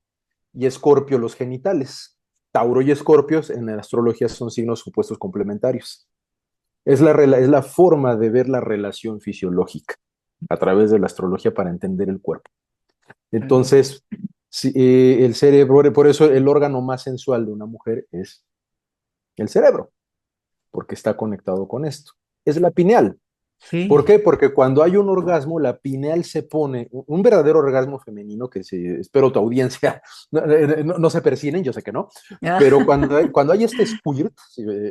y Escorpio los genitales. Tauro y Escorpios en la astrología son signos opuestos complementarios. Es la forma de ver la relación fisiológica a través de la astrología para entender el cuerpo. Entonces, si, el cerebro, por eso el órgano más sensual de una mujer es el cerebro, porque está conectado con esto. Es la pineal. ¿Por Sí. qué? Porque cuando hay un orgasmo, la pineal se pone, un verdadero orgasmo femenino, espero tu audiencia no se persinen, yo sé que no, pero cuando hay este squirt,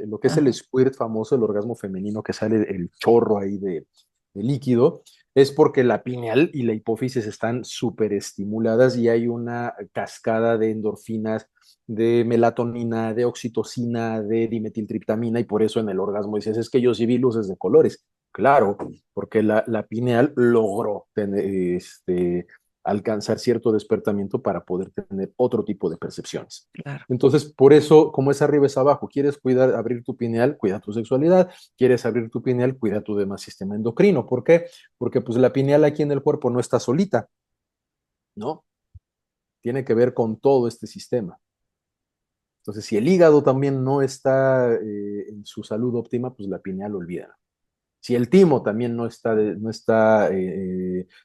lo que es el squirt famoso, el orgasmo femenino, que sale el chorro ahí de líquido, es porque la pineal y la hipófisis están súper estimuladas y hay una cascada de endorfinas, de melatonina, de oxitocina, de dimetiltriptamina, y por eso en el orgasmo dices, es que yo sí vi luces de colores. Claro, porque la pineal logró alcanzar cierto despertamiento para poder tener otro tipo de percepciones. Claro. Entonces, por eso, como es arriba es abajo, quieres abrir tu pineal, cuida tu sexualidad, quieres abrir tu pineal, cuida tu demás sistema endocrino. ¿Por qué? Porque pues la pineal aquí en el cuerpo no está solita, ¿no? Tiene que ver con todo este sistema. Entonces, si el hígado también no está en su salud óptima, pues la pineal olvida. Si el timo también no está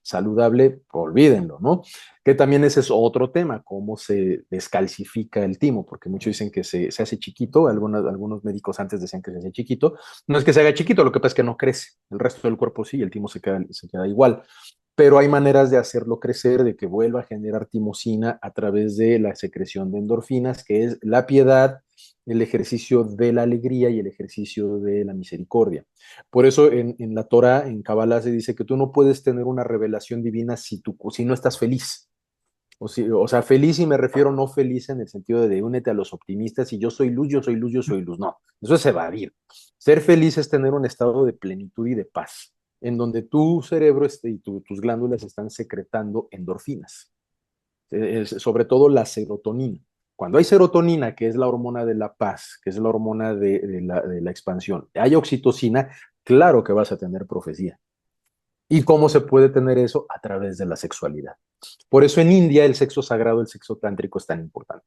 saludable, olvídenlo, ¿no? Que también ese es otro tema, cómo se descalcifica el timo, porque muchos dicen que se hace chiquito, algunos médicos antes decían que se hace chiquito. No es que se haga chiquito, lo que pasa es que no crece. El resto del cuerpo sí, el timo se queda igual. Pero hay maneras de hacerlo crecer, de que vuelva a generar timosina a través de la secreción de endorfinas, que es la piedad, el ejercicio de la alegría y el ejercicio de la misericordia. Por eso en la Torah, en Kabbalah, se dice que tú no puedes tener una revelación divina si no estás feliz. O sea, feliz y me refiero no feliz en el sentido de únete a los optimistas y yo soy luz, yo soy luz, yo soy luz. No, eso es evadir. Ser feliz es tener un estado de plenitud y de paz, en donde tu cerebro y tus glándulas están secretando endorfinas, sobre todo la serotonina. Cuando hay serotonina, que es la hormona de la paz, que es la hormona de la expansión, hay oxitocina, claro que vas a tener profecía. ¿Y cómo se puede tener eso? A través de la sexualidad. Por eso en India el sexo sagrado, el sexo tántrico es tan importante.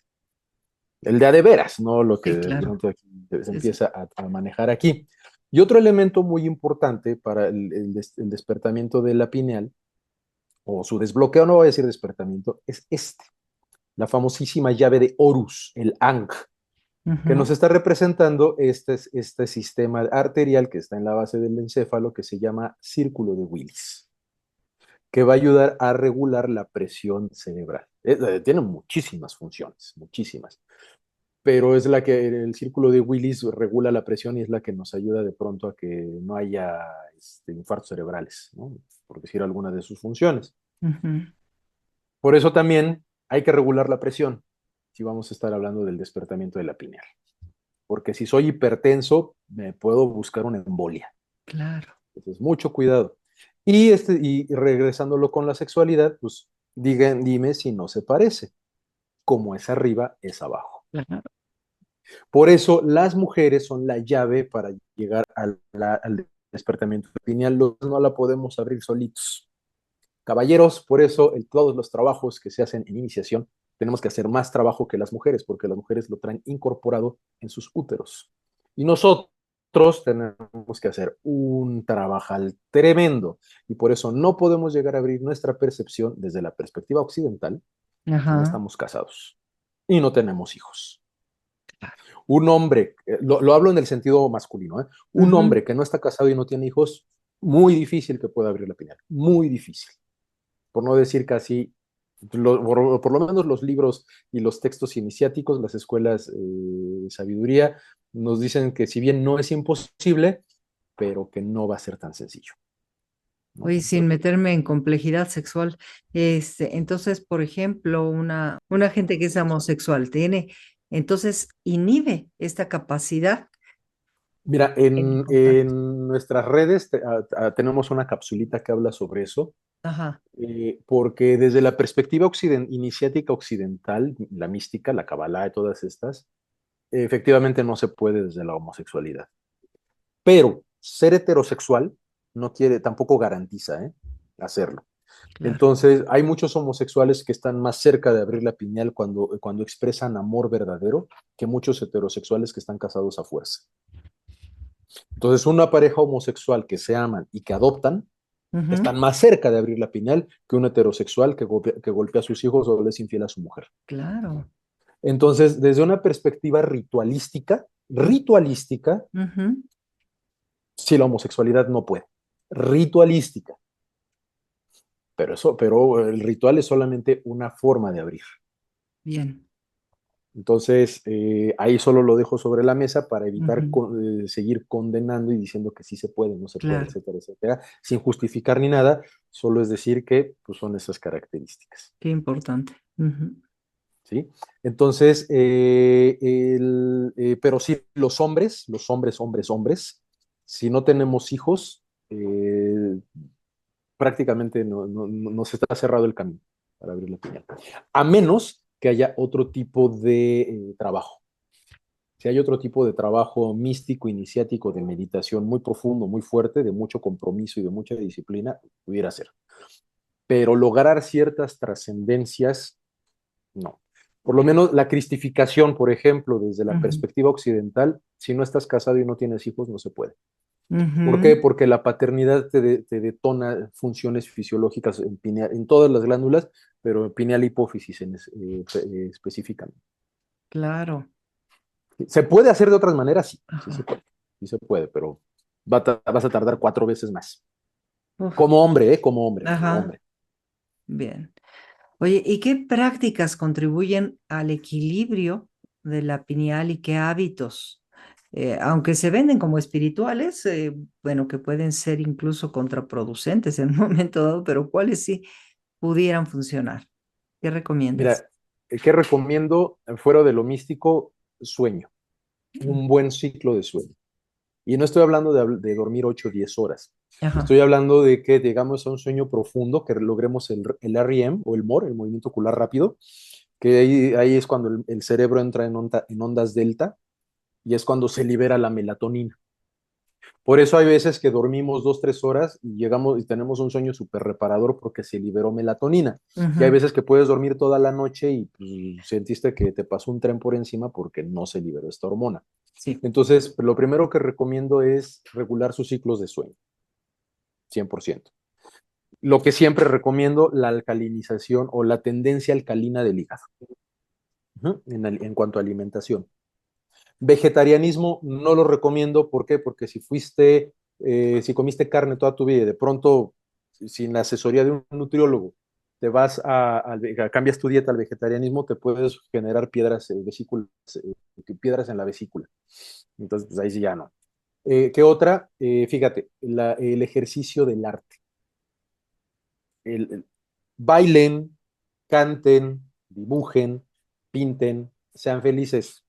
El de veras, no lo que Sí, de claro. pronto aquí se Es- empieza a manejar aquí. Y otro elemento muy importante para el despertamiento de la pineal, o su desbloqueo, no voy a decir despertamiento, es la famosísima llave de Horus, el Ankh, que nos Ujú. está representando este sistema arterial que está en la base del encéfalo que se llama círculo de Willis, que va a ayudar a regular la presión cerebral. Tiene muchísimas funciones, muchísimas, pero es la que el círculo de Willis regula la presión y es la que nos ayuda de pronto a que no haya infartos cerebrales, ¿no? Por decir alguna de sus funciones. Ujú. Por eso también hay que regular la presión si vamos a estar hablando del despertamiento de la pineal. Porque si soy hipertenso, me puedo buscar una embolia. Claro, Entonces, mucho cuidado. Y regresándolo con la sexualidad, pues dime si no se parece. Como es arriba, es abajo. claro. Por eso las mujeres son la llave para llegar al despertamiento pineal. No la podemos abrir solitos. Caballeros, por eso todos los trabajos que se hacen en iniciación tenemos que hacer más trabajo que las mujeres, porque las mujeres lo traen incorporado en sus úteros. Y nosotros tenemos que hacer un trabajo tremendo. Y por eso no podemos llegar a abrir nuestra percepción desde la perspectiva occidental si no Ajá, estamos casados y no tenemos hijos. claro. Un hombre, lo hablo en el sentido masculino, ¿eh? Un Ujú. hombre que no está casado y no tiene hijos, muy difícil que pueda abrir la pineal, muy difícil, por no decir casi, por lo menos los libros y los textos iniciáticos, las escuelas de sabiduría, nos dicen que si bien no es imposible, pero que no va a ser tan sencillo, ¿no? Oye, sin meterme en complejidad sexual, entonces, por ejemplo, una gente que es homosexual entonces inhibe esta capacidad Mira, en el en, contacto. en nuestras redes tenemos una capsulita que habla sobre eso, Ajá, porque desde la perspectiva iniciática occidental, la mística, la Kabbalah y todas estas, efectivamente no se puede desde la homosexualidad. Pero ser heterosexual no quiere, tampoco garantiza hacerlo. claro. Entonces, hay muchos homosexuales que están más cerca de abrir la pineal cuando expresan amor verdadero que muchos heterosexuales que están casados a fuerza. Entonces, una pareja homosexual que se aman y que adoptan Ujú. están más cerca de abrir la pineal que un heterosexual que golpea a sus hijos o le es infiel a su mujer. Claro. Entonces, desde una perspectiva ritualística, Ujú. si la homosexualidad no puede. Ritualística. Pero el ritual es solamente una forma de abrir. Bien. Entonces, ahí solo lo dejo sobre la mesa para evitar Ujú. seguir condenando y diciendo que sí se puede, no se puede, Claro. etcétera, etcétera, sin justificar ni nada, solo es decir que pues, son esas características. Qué importante. Ujú. ¿Sí? Entonces, pero sí, hombres, si no tenemos hijos, prácticamente no se está cerrado el camino para abrir la piñata. A menos que haya otro tipo de trabajo. Si hay otro tipo de trabajo místico, iniciático, de meditación muy profundo, muy fuerte, de mucho compromiso y de mucha disciplina, pudiera ser. Pero lograr ciertas trascendencias, no. Por lo menos la cristificación, por ejemplo, desde la Ujú. perspectiva occidental, si no estás casado y no tienes hijos, no se puede. ¿Por qué? Ujú. Porque la paternidad te detona funciones fisiológicas en todas las glándulas, pero en pineal y hipófisis específicamente. Claro. ¿Se puede hacer de otras maneras? Sí, sí se Ajá. puede. Sí se puede, pero vas a tardar 4 veces más. Uf. Como hombre, ¿eh? Como hombre, Ajá. hombre. Bien. Oye, ¿y qué prácticas contribuyen al equilibrio de la pineal y qué hábitos? Aunque se venden como espirituales, bueno, que pueden ser incluso contraproducentes en un momento dado, pero ¿cuáles sí pudieran funcionar? ¿Qué recomiendas? Mira, ¿qué recomiendo fuera de lo místico? Sueño. Un buen ciclo de sueño. Y no estoy hablando de dormir 8 o 10 horas. Ajá. Estoy hablando de que llegamos a un sueño profundo, que logremos el REM o el MOR, el movimiento ocular rápido, que ahí es cuando el cerebro entra en ondas delta y es cuando se libera la melatonina. Por eso hay veces que dormimos 2, 3 horas y llegamos y tenemos un sueño súper reparador porque se liberó melatonina. Y hay Ujú. veces que puedes dormir toda la noche y pues, sentiste que te pasó un tren por encima porque no se liberó esta hormona. Sí. Entonces, lo primero que recomiendo es regular sus ciclos de sueño, 100%. Lo que siempre recomiendo, la alcalinización o la tendencia alcalina del hígado, en cuanto a alimentación. Vegetarianismo no lo recomiendo, ¿por qué? Porque si comiste carne toda tu vida y de pronto, sin la asesoría de un nutriólogo, cambias tu dieta al vegetarianismo, te puedes generar piedras en la vesícula. Entonces, pues ahí sí ya no. ¿Qué otra? Fíjate, el ejercicio del arte. Bailen, canten, dibujen, pinten, sean felices.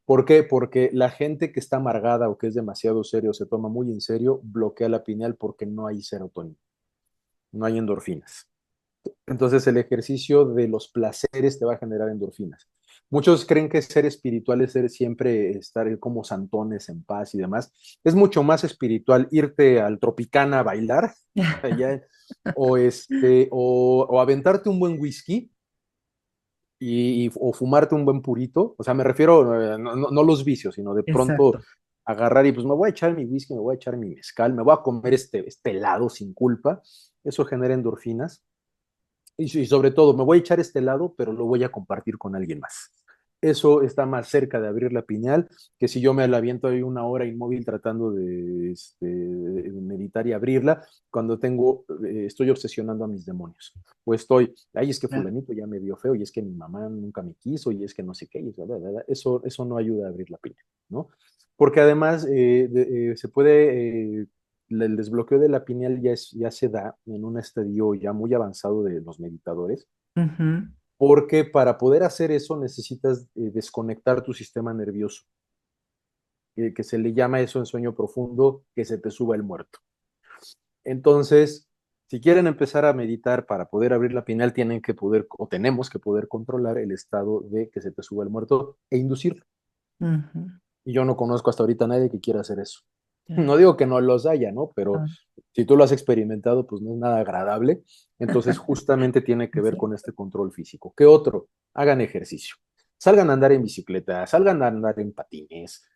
¿Por qué? Porque la gente que está amargada o que es demasiado serio, se toma muy en serio, bloquea la pineal porque no hay serotonina, no hay endorfinas. Entonces el ejercicio de los placeres te va a generar endorfinas. Muchos creen que ser espiritual es siempre estar como santones en paz y demás. Es mucho más espiritual irte al Tropicana a bailar allá, o aventarte un buen whisky o fumarte un buen purito, o sea, me refiero, no los vicios, sino de pronto Exacto. agarrar y pues me voy a echar mi whisky, me voy a echar mi mezcal, me voy a comer este helado sin culpa, eso genera endorfinas, y sobre todo, me voy a echar este helado, pero lo voy a compartir con alguien más. Eso está más cerca de abrir la pineal que si yo me la aviento ahí 1 hora inmóvil tratando de meditar y abrirla, cuando estoy obsesionando a mis demonios. O es que Claro. fulanito ya me vio feo, y es que mi mamá nunca me quiso, y es que no sé qué, y eso no ayuda a abrir la pineal, ¿no? Porque además se puede el desbloqueo de la pineal ya se da en un estadio ya muy avanzado de los meditadores, Ujú. porque para poder hacer eso necesitas desconectar tu sistema nervioso, que se le llama eso en sueño profundo, que se te suba el muerto. Entonces, si quieren empezar a meditar para poder abrir la pineal, tienen que poder, o tenemos que poder controlar el estado de que se te suba el muerto e inducirlo. Ujú. Y yo no conozco hasta ahorita a nadie que quiera hacer eso. Ya. No digo que no los haya, ¿no? Pero Ah. si tú lo has experimentado, pues no es nada agradable. Entonces, justamente tiene que ver Sí. con este control físico. ¿Qué otro? Hagan ejercicio. Salgan a andar en bicicleta, salgan a andar en patines,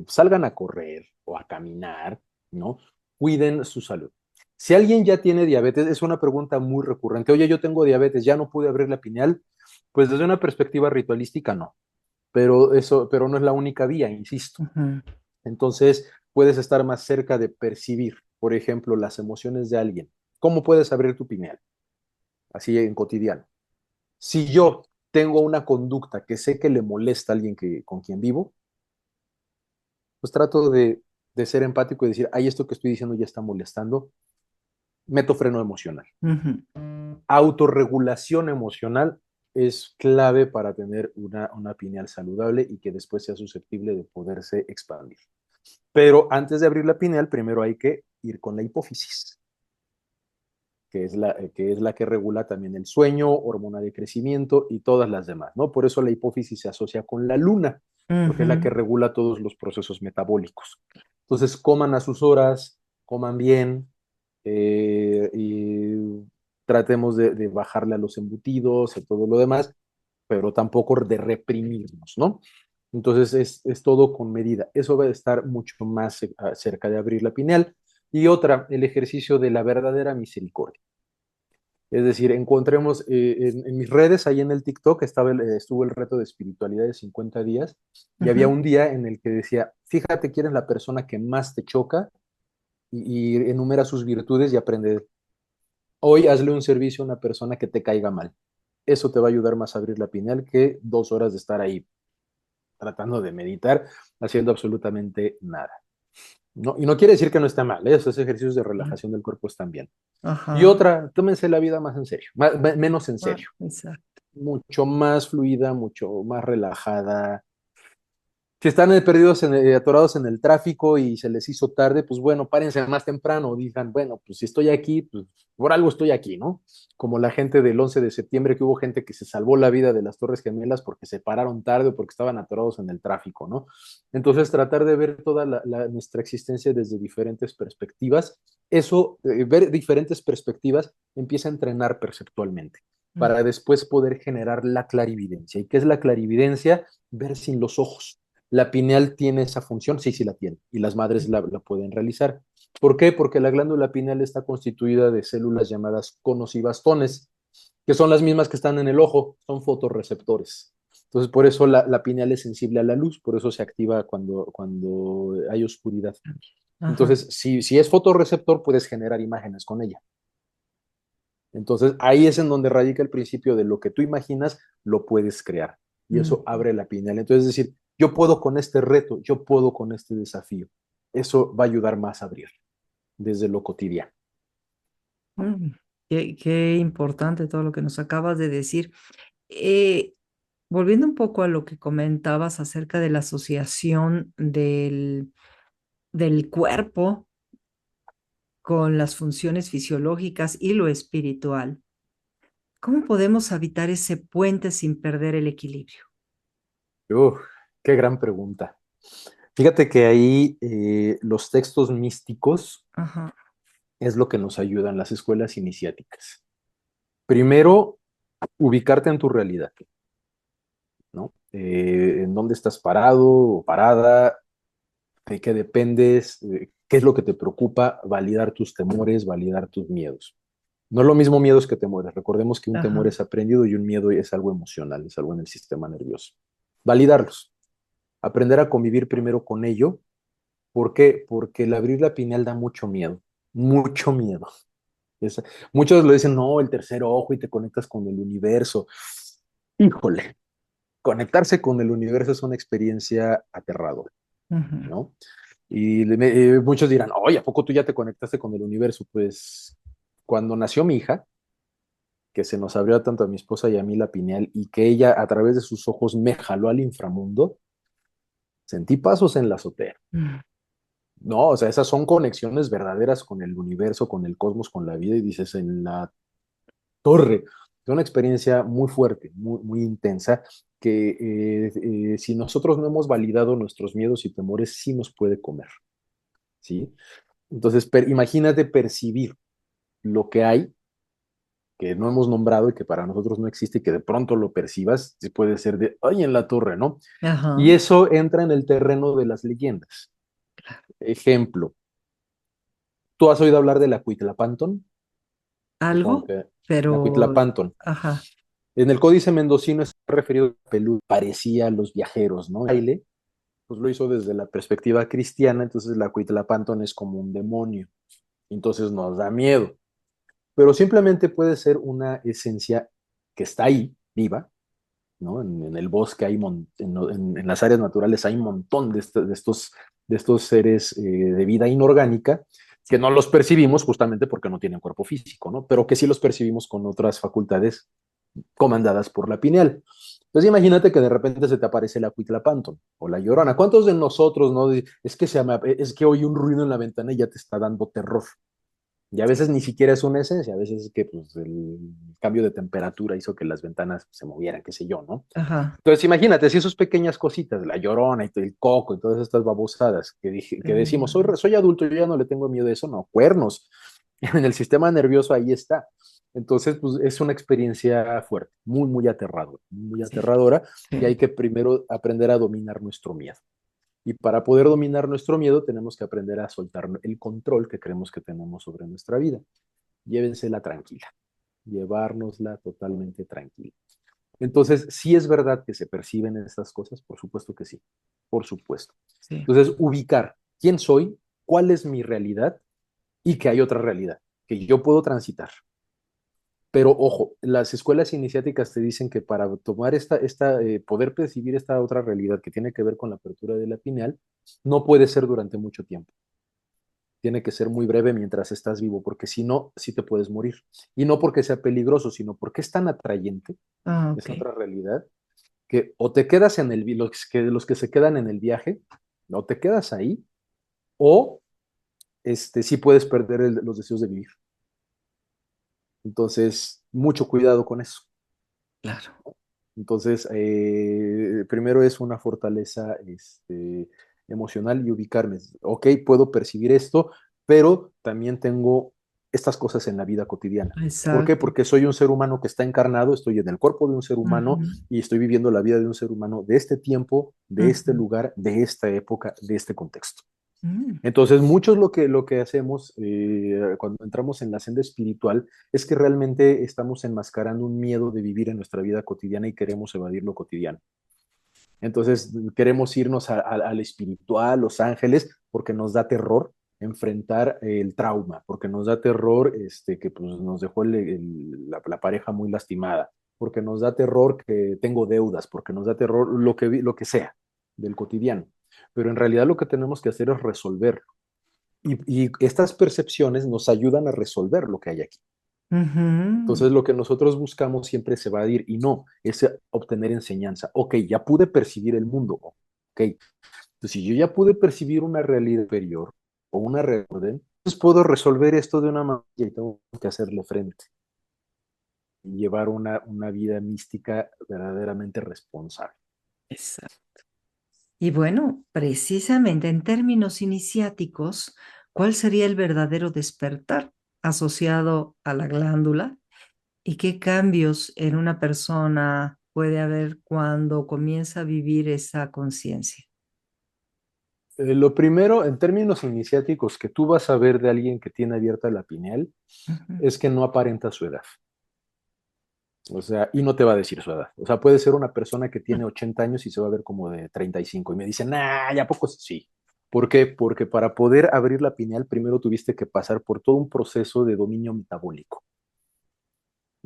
salgan a correr o a caminar, ¿no? Cuiden su salud. Si alguien ya tiene diabetes, es una pregunta muy recurrente. Oye, yo tengo diabetes, ya no pude abrir la pineal. Pues desde una perspectiva ritualística, no. Pero no es la única vía, insisto. Ujú. Entonces, puedes estar más cerca de percibir, por ejemplo, las emociones de alguien. ¿Cómo puedes abrir tu pineal? Así en cotidiano. Si yo tengo una conducta que sé que le molesta a alguien con quien vivo, pues trato de ser empático y decir, ay, esto que estoy diciendo ya está molestando, meto freno emocional. Ujú. Autorregulación emocional es clave para tener una pineal saludable y que después sea susceptible de poderse expandir. Pero antes de abrir la pineal, primero hay que ir con la hipófisis, que es la que regula también el sueño, hormona de crecimiento y todas las demás, ¿no? Por eso la hipófisis se asocia con la luna, porque es la que Ujú. regula todos los procesos metabólicos. Entonces, coman a sus horas, coman bien, y tratemos de bajarle a los embutidos y todo lo demás, pero tampoco de reprimirnos, ¿no? Entonces es todo con medida. Eso va a estar mucho más cerca de abrir la pineal. Y otra, el ejercicio de la verdadera misericordia. Es decir, encontremos en mis redes, ahí en el TikTok, estuvo el reto de espiritualidad de 50 días y había Ujú. un día en el que decía, fíjate quién es la persona que más te choca y enumera sus virtudes y aprende. Hoy hazle un servicio a una persona que te caiga mal. Eso te va a ayudar más a abrir la pineal que 2 horas de estar ahí tratando de meditar, haciendo absolutamente nada. No, y no quiere decir que no esté mal, ¿eh? Esos ejercicios de relajación del cuerpo están bien. Y Ajá. otra, tómense la vida más en serio, menos en Ah, serio, exacto. mucho más fluida, mucho más relajada. Si están perdidos, atorados en el tráfico y se les hizo tarde, pues bueno, párense más temprano, digan, bueno, pues si estoy aquí, pues por algo estoy aquí, ¿no? Como la gente del 11 de septiembre, que hubo gente que se salvó la vida de las Torres Gemelas porque se pararon tarde o porque estaban atorados en el tráfico, ¿no? Entonces, tratar de ver toda nuestra existencia desde diferentes perspectivas, eso, ver diferentes perspectivas, empieza a entrenar perceptualmente para después poder generar la clarividencia. ¿Y qué es la clarividencia? Ver sin los ojos. ¿La pineal tiene esa función? Sí, sí la tiene. Y las madres la pueden realizar. ¿Por qué? Porque la glándula pineal está constituida de células llamadas conos y bastones, que son las mismas que están en el ojo, son fotorreceptores. Entonces, por eso la pineal es sensible a la luz, por eso se activa cuando hay oscuridad. Ajá. Entonces, si es fotorreceptor, puedes generar imágenes con ella. Entonces, ahí es en donde radica el principio de lo que tú imaginas, lo puedes crear. Y Mm, eso abre la pineal. Entonces, es decir, yo puedo con este reto, yo puedo con este desafío. Eso va a ayudar más a abrir desde lo cotidiano. mm. Qué importante todo lo que nos acabas de decir. Eh, Volviendo un poco a lo que comentabas acerca de la asociación del cuerpo con las funciones fisiológicas y lo espiritual, ¿cómo podemos habitar ese puente sin perder el equilibrio? Uf, qué gran pregunta. Fíjate que ahí los textos místicos Ajá, es lo que nos ayudan las escuelas iniciáticas. Primero, ubicarte en tu realidad, ¿no? En dónde estás parado o parada, de qué dependes, qué es lo que te preocupa, validar tus temores, validar tus miedos. No es lo mismo miedos que temores. Recordemos que un temor ajá. es aprendido y un miedo es algo emocional, es algo en el sistema nervioso. Validarlos, aprender a convivir primero con ello. ¿Por qué? Porque el abrir la pineal da mucho miedo, mucho miedo. Es- Muchos lo dicen, no, el tercer ojo y te conectas con el universo. Híjole, conectarse con el universo es una experiencia aterradora, Ujú. ¿no? Y muchos dirán, oye, ¿a poco tú ya te conectaste con el universo? Pues cuando nació mi hija, que se nos abrió tanto a mi esposa y a mí la pineal y que ella a través de sus ojos me jaló al inframundo, sentí pasos en la azotea. Mm, No, o sea, esas son conexiones verdaderas con el universo, con el cosmos, con la vida y dices en la torre. Es una experiencia muy fuerte, muy, muy intensa, que si nosotros no hemos validado nuestros miedos y temores, sí nos puede comer, ¿sí? Entonces, imagínate percibir lo que hay que no hemos nombrado y que para nosotros no existe y que de pronto lo percibas, puede ser de, ay, en la torre, ¿no? Y ajá. eso entra en el terreno de las leyendas. Ejemplo, ¿tú has oído hablar de la Cuitlapanton? Supongo Algo, que la pero, Cuitlapanton. ajá. En el Códice Mendocino es referido a Pelú, parecía a los viajeros, ¿no? El baile, pues lo hizo desde la perspectiva cristiana, entonces la Cuitlapanton es como un demonio, entonces nos da miedo, pero simplemente puede ser una esencia que está ahí, viva, ¿no? En el bosque hay, en las áreas naturales hay un montón de estos seres de vida inorgánica que no los percibimos justamente porque no tienen cuerpo físico, ¿no? Pero que sí los percibimos con otras facultades comandadas por la pineal. Entonces imagínate que de repente se te aparece la Cuitlapanton o la Llorona. ¿Cuántos de nosotros no? Es que oí un ruido en la ventana y ya te está dando terror. Y a veces ni siquiera es una esencia, a veces es que pues, el cambio de temperatura hizo que las ventanas se movieran, qué sé yo, ¿no? Ajá. Entonces imagínate, si esas pequeñas cositas, la Llorona y el coco y todas estas babosadas que decimos, soy adulto, yo ya no le tengo miedo a eso, no, cuernos. En el sistema nervioso ahí está. Entonces, pues es una experiencia fuerte, muy, muy Sí, aterradora, y hay sí. que primero aprender a dominar nuestro miedo. Y para poder dominar nuestro miedo, tenemos que aprender a soltar el control que creemos que tenemos sobre nuestra vida. Llévensela tranquila, llevárnosla totalmente tranquila. Entonces, sí es verdad que se perciben estas cosas, por supuesto que sí, por supuesto. Sí. Entonces, ubicar quién soy, cuál es mi realidad y que hay otra realidad que yo puedo transitar. Pero ojo, las escuelas iniciáticas te dicen que para tomar poder percibir esta otra realidad que tiene que ver con la apertura de la pineal, no puede ser durante mucho tiempo. Tiene que ser muy breve mientras estás vivo, porque si no, sí te puedes morir. Y no porque sea peligroso, sino porque es tan atrayente Ah, ok. esa otra realidad que o te quedas en los que se quedan en el viaje, o te quedas ahí, o sí puedes perder los deseos de vivir. Entonces, mucho cuidado con eso. Claro. Entonces, primero es una fortaleza emocional y ubicarme. Ok, puedo percibir esto, pero también tengo estas cosas en la vida cotidiana. ¿Por qué? Exacto. Porque soy un ser humano que está encarnado, estoy en el cuerpo de un ser humano Ujú, y estoy viviendo la vida de un ser humano de este tiempo, de este ujú, lugar, de esta época, de este contexto. mm. Entonces, muchos lo que hacemos cuando entramos en la senda espiritual es que realmente estamos enmascarando un miedo de vivir en nuestra vida cotidiana y queremos evadir lo cotidiano. Entonces, queremos irnos al espiritual, los ángeles, porque nos da terror enfrentar el trauma, porque nos da terror que pues, nos dejó la pareja muy lastimada, porque nos da terror que tengo deudas, porque nos da terror lo que sea del cotidiano. Pero en realidad lo que tenemos que hacer es resolver y estas percepciones nos ayudan a resolver lo que hay aquí. Ujú. Entonces, lo que nosotros buscamos siempre es evadir y no, es obtener enseñanza. Ok, ya pude percibir el mundo. Ok, entonces si yo ya pude percibir una realidad superior o una orden, entonces puedo resolver esto de una manera y tengo que hacerle frente y llevar una vida mística verdaderamente responsable. Exacto. Y bueno, precisamente en términos iniciáticos, ¿cuál sería el verdadero despertar asociado a la glándula? ¿Y qué cambios en una persona puede haber cuando comienza a vivir esa conciencia? Lo primero, en términos iniciáticos, que tú vas a ver de alguien que tiene abierta la pineal, Ujú. es que no aparenta su edad. O sea, y no te va a decir su edad. O sea, puede ser una persona que tiene 80 años y se va a ver como de 35. Y me dicen, nah, ¿ya poco? Sí. ¿Por qué? Porque para poder abrir la pineal, primero tuviste que pasar por todo un proceso de dominio metabólico.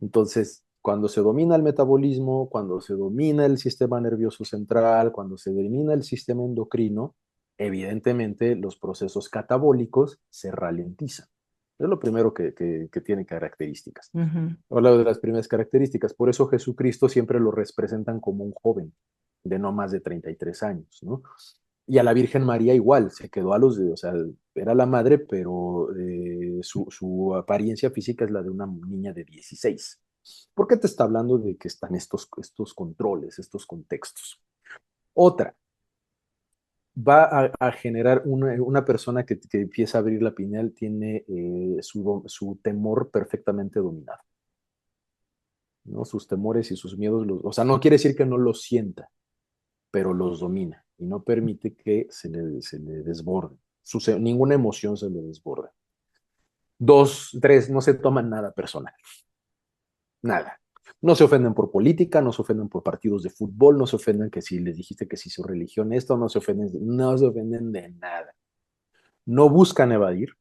Entonces, cuando se domina el metabolismo, cuando se domina el sistema nervioso central, cuando se domina el sistema endocrino, evidentemente los procesos catabólicos se ralentizan. Es lo primero que tiene características. Ujú. Habla de las primeras características. Por eso Jesucristo siempre lo representan como un joven de no más de 33 años, ¿no? Y a la Virgen María igual, se quedó o sea, era la madre, pero su apariencia física es la de una niña de 16. ¿Por qué te está hablando de que están estos controles, estos contextos? Otra, va a generar una persona que empieza a abrir la pineal, tiene su temor perfectamente dominado, ¿no? Sus temores y sus miedos, o sea, no quiere decir que no los sienta, pero los domina y no permite que se le desborde. Ninguna emoción se le desborda. Dos, tres, no se toman nada personal, nada. No se ofenden por política, no se ofenden por partidos de fútbol, no se ofenden que si les dijiste que si su religión esto, no se ofenden de nada. No buscan evadir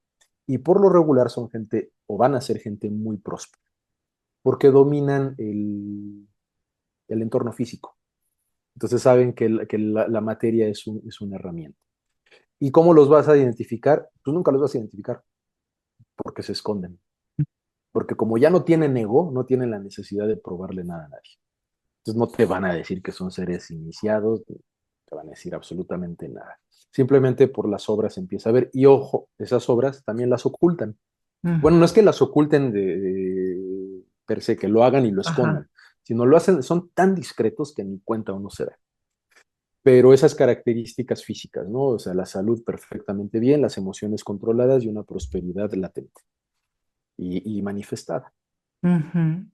y por lo regular son gente o van a ser gente muy próspera porque dominan el entorno físico. Entonces saben que la materia es una herramienta. ¿Y cómo los vas a identificar? Tú nunca los vas a identificar porque se esconden. Porque como ya no tienen ego, no tienen la necesidad de probarle nada a nadie. Entonces no te van a decir que son seres iniciados, no te van a decir absolutamente nada. Simplemente por las obras se empieza a ver. Y ojo, esas obras también las ocultan. Ujú. Bueno, no es que las oculten per se, que lo hagan y lo Ajá. escondan, sino lo hacen, son tan discretos que ni cuenta uno se da. Pero esas características físicas, ¿no? O sea, la salud perfectamente bien, las emociones controladas y una prosperidad latente y manifestada, Ujú.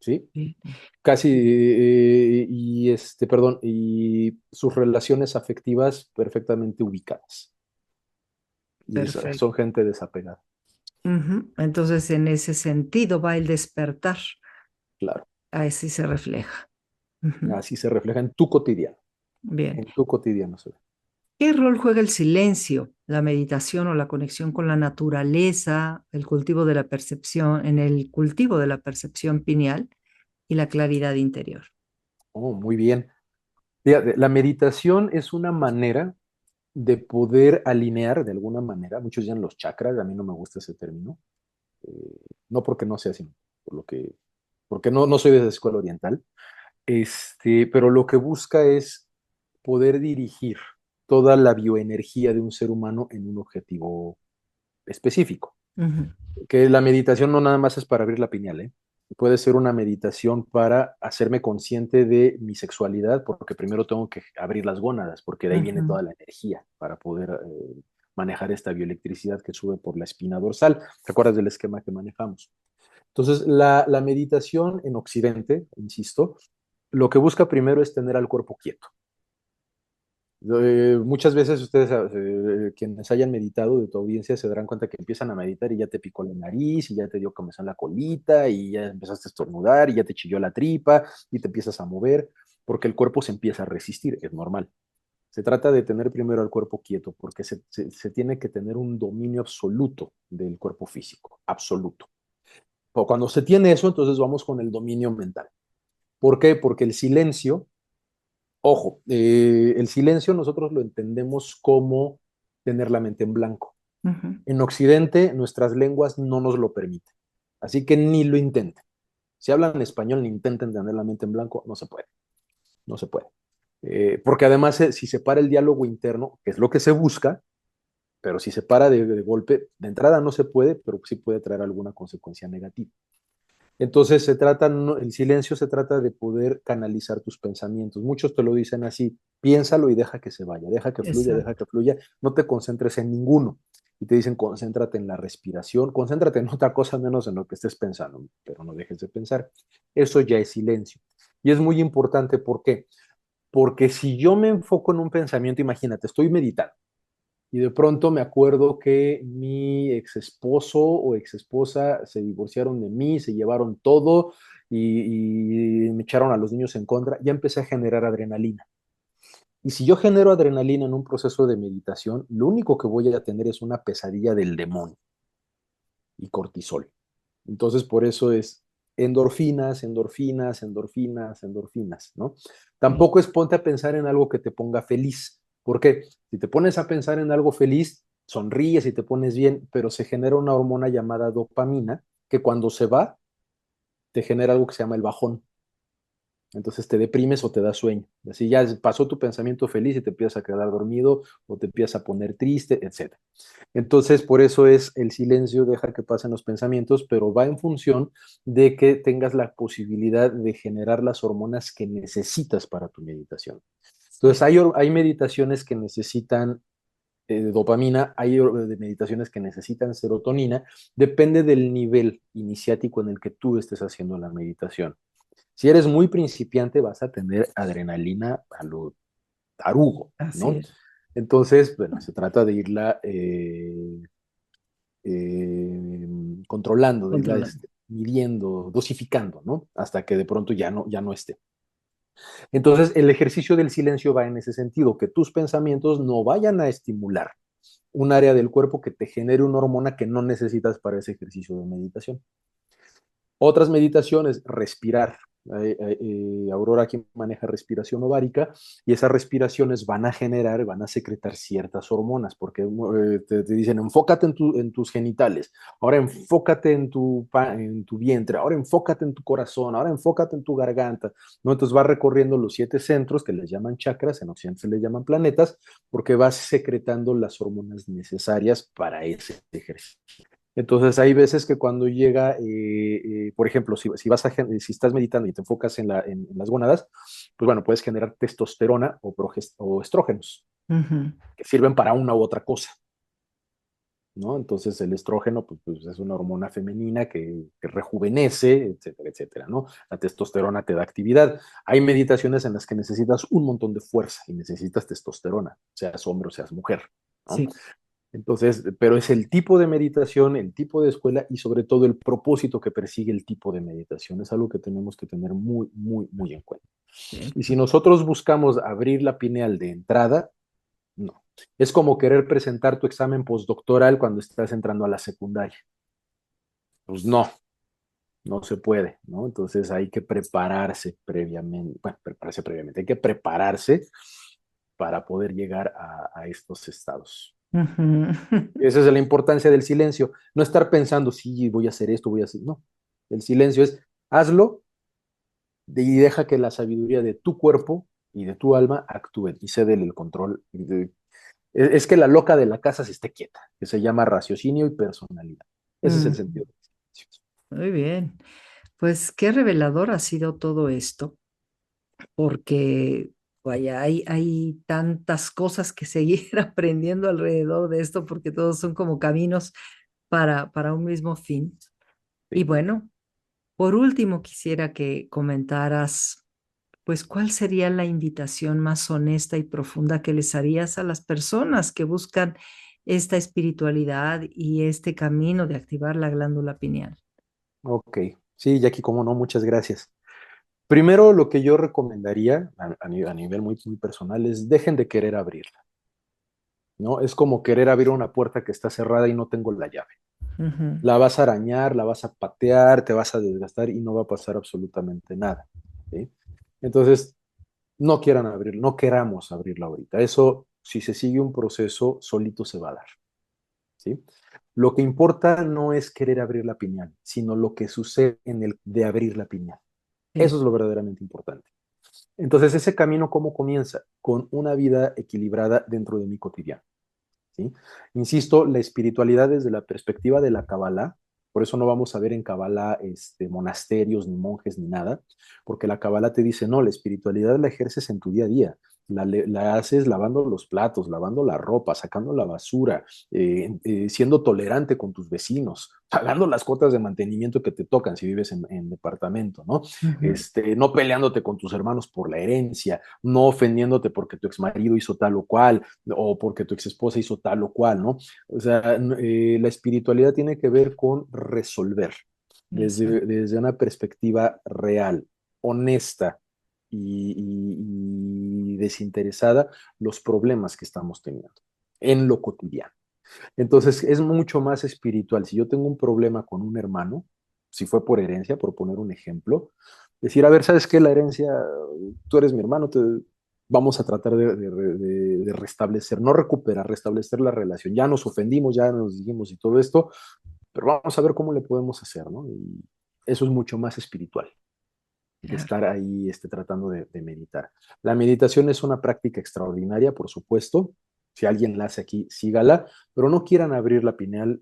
¿sí? Sí. Casi, perdón, y sus relaciones afectivas perfectamente ubicadas. Y Perfecto. son gente desapegada, Ujú. Entonces, en ese sentido va el despertar. claro. Así se refleja. Ujú. Así se refleja en tu cotidiano, Bien. en tu cotidiano se ve. ¿Qué rol juega el silencio, la meditación o la conexión con la naturaleza, el cultivo de la percepción, en el cultivo de la percepción pineal y la claridad interior? Oh, muy bien. Fíjate, la meditación es una manera de poder alinear de alguna manera, muchos llaman los chakras, a mí no me gusta ese término, no porque no sea así, porque no soy de la escuela oriental, pero lo que busca es poder dirigir toda la bioenergía de un ser humano en un objetivo específico. Ujú, Que la meditación no nada más es para abrir la pineal, ¿eh? Puede ser una meditación para hacerme consciente de mi sexualidad, porque primero tengo que abrir las gónadas, porque de ahí viene ujú. toda la energía para poder manejar esta bioelectricidad que sube por la espina dorsal. ¿Te acuerdas del esquema que manejamos? Entonces, la meditación en Occidente, insisto, lo que busca primero es tener al cuerpo quieto. Muchas veces ustedes, quienes hayan meditado de tu audiencia, se darán cuenta que empiezan a meditar y ya te picó la nariz, y ya te dio comezón la colita, y ya empezaste a estornudar, y ya te chilló la tripa, y te empiezas a mover, porque el cuerpo se empieza a resistir, es normal. Se trata de tener primero al cuerpo quieto, porque se tiene que tener un dominio absoluto del cuerpo físico, absoluto. O cuando se tiene eso, entonces vamos con el dominio mental. ¿Por qué? Porque el silencio. Ojo, el silencio nosotros lo entendemos como tener la mente en blanco. Ujú. En Occidente, nuestras lenguas no nos lo permiten. Así que ni lo intenten. Si hablan español, ni intenten tener la mente en blanco, no se puede. No se puede. Porque además, si se para el diálogo interno, que es lo que se busca, pero si se para de golpe, de entrada no se puede, pero sí puede traer alguna consecuencia negativa. Entonces el silencio se trata de poder canalizar tus pensamientos. Muchos te lo dicen así, piénsalo y deja que se vaya, deja Exacto. que fluya, no te concentres en ninguno. Y te dicen, concéntrate en la respiración, concéntrate en otra cosa menos en lo que estés pensando, pero no dejes de pensar. Eso ya es silencio. Y es muy importante, ¿por qué? Porque si yo me enfoco en un pensamiento, imagínate, estoy meditando y de pronto me acuerdo que mi ex esposo o ex esposa se divorciaron de mí, se llevaron todo y me echaron a los niños en contra. Ya empecé a generar adrenalina. Y si yo genero adrenalina en un proceso de meditación, lo único que voy a tener es una pesadilla del demonio y cortisol. Entonces, por eso es endorfinas, endorfinas, endorfinas, endorfinas, ¿no? Sí. Tampoco es ponte a pensar en algo que te ponga feliz, porque si te pones a pensar en algo feliz, sonríes y te pones bien, pero se genera una hormona llamada dopamina que cuando se va, te genera algo que se llama el bajón. Entonces te deprimes o te da sueño. Así ya pasó tu pensamiento feliz y te empiezas a quedar dormido o te empiezas a poner triste, etcétera. Entonces, por eso es el silencio, deja que pasen los pensamientos, pero va en función de que tengas la posibilidad de generar las hormonas que necesitas para tu meditación. Entonces, Sí. hay meditaciones que necesitan dopamina, hay de meditaciones que necesitan serotonina, depende del nivel iniciático en el que tú estés haciendo la meditación. Si eres muy principiante, vas a tener adrenalina a lo tarugo, Así ¿no? es. Entonces, bueno, se trata de irla controlando, de irla Controlando. midiendo, dosificando, ¿no? Hasta que de pronto ya no esté. Entonces, el ejercicio del silencio va en ese sentido, que tus pensamientos no vayan a estimular un área del cuerpo que te genere una hormona que no necesitas para ese ejercicio de meditación. Otras meditaciones, respirar. Aurora aquí maneja respiración ovárica y esas respiraciones van a generar, van a secretar ciertas hormonas, porque te dicen enfócate en tus genitales, ahora enfócate en tu vientre, ahora enfócate en tu corazón, ahora enfócate en tu garganta, ¿no? Entonces va recorriendo los 7 centros que les llaman chakras, en Occidente se les llaman planetas, porque vas secretando las hormonas necesarias para ese ejercicio. Entonces hay veces que cuando llega, por ejemplo, si estás meditando y te enfocas en las gónadas, pues bueno, puedes generar testosterona o estrógenos, Ujú. que sirven para una u otra cosa, ¿no? Entonces el estrógeno pues es una hormona femenina que rejuvenece, etcétera, etcétera, ¿no? La testosterona te da actividad. Hay meditaciones en las que necesitas un montón de fuerza y necesitas testosterona, seas hombre o seas mujer, ¿no? Sí. Entonces, pero es el tipo de meditación, el tipo de escuela y sobre todo el propósito que persigue el tipo de meditación. Es algo que tenemos que tener muy, muy, muy en cuenta. Sí. Y si nosotros buscamos abrir la pineal de entrada, no. Es como querer presentar tu examen postdoctoral cuando estás entrando a la secundaria. Pues no, no se puede, ¿no? Entonces hay que prepararse previamente, bueno, prepararse previamente, hay que prepararse para poder llegar a estos estados. Ujú. Esa es la importancia del silencio. No estar pensando, sí, voy a hacer esto, voy a hacer. No. El silencio es, hazlo, y deja que la sabiduría de tu cuerpo y de tu alma actúen y cédele el control. Es que la loca de la casa se esté quieta, que se llama raciocinio y personalidad. Ese es el Mm, sentido. muy bien. Pues qué revelador ha sido todo esto, porque vaya, hay tantas cosas que seguir aprendiendo alrededor de esto, porque todos son como caminos para un mismo fin. Y Sí. bueno, por último, quisiera que comentaras, pues, ¿cuál sería la invitación más honesta y profunda que les harías a las personas que buscan esta espiritualidad y este camino de activar la glándula pineal? Ok. Sí, Jackie, cómo no, muchas gracias. Primero, lo que yo recomendaría a nivel muy, muy personal es dejen de querer abrirla, ¿no? Es como querer abrir una puerta que está cerrada y no tengo la llave. Ujú. La vas a arañar, la vas a patear, te vas a desgastar y no va a pasar absolutamente nada, ¿sí? Entonces, no quieran abrir, no queramos abrirla ahorita. Eso, si se sigue un proceso, solito se va a dar, ¿sí? Lo que importa no es querer abrir la piñal, sino lo que sucede en el de abrir la piñal. Eso Sí, es lo verdaderamente importante. Entonces, ese camino, ¿cómo comienza? Con una vida equilibrada dentro de mi cotidiano, ¿sí? Insisto, la espiritualidad desde la perspectiva de la Kabbalah, por eso no vamos a ver en Kabbalah monasterios, ni monjes, ni nada, porque la Kabbalah te dice, no, la espiritualidad la ejerces en tu día a día, la haces lavando los platos, lavando la ropa, sacando la basura, siendo tolerante con tus vecinos, pagando las cuotas de mantenimiento que te tocan si vives en departamento, ¿no? ujú, No peleándote con tus hermanos por la herencia, no ofendiéndote porque tu exmarido hizo tal o cual, o porque tu exesposa hizo tal o cual, ¿no? O sea, la espiritualidad tiene que ver con resolver exacto. desde una perspectiva real, honesta y desinteresada los problemas que estamos teniendo en lo cotidiano. Entonces, es mucho más espiritual. Si yo tengo un problema con un hermano, si fue por herencia, por poner un ejemplo, decir, a ver, ¿sabes qué? La herencia, tú eres mi hermano, vamos a tratar de restablecer, no recuperar, restablecer la relación. Ya nos ofendimos, ya nos dijimos y todo esto, pero vamos a ver cómo le podemos hacer, ¿no? Y eso es mucho más espiritual que Claro. estar ahí tratando de meditar. La meditación es una práctica extraordinaria, por supuesto. Si alguien la hace aquí, sígala, pero no quieran abrir la pineal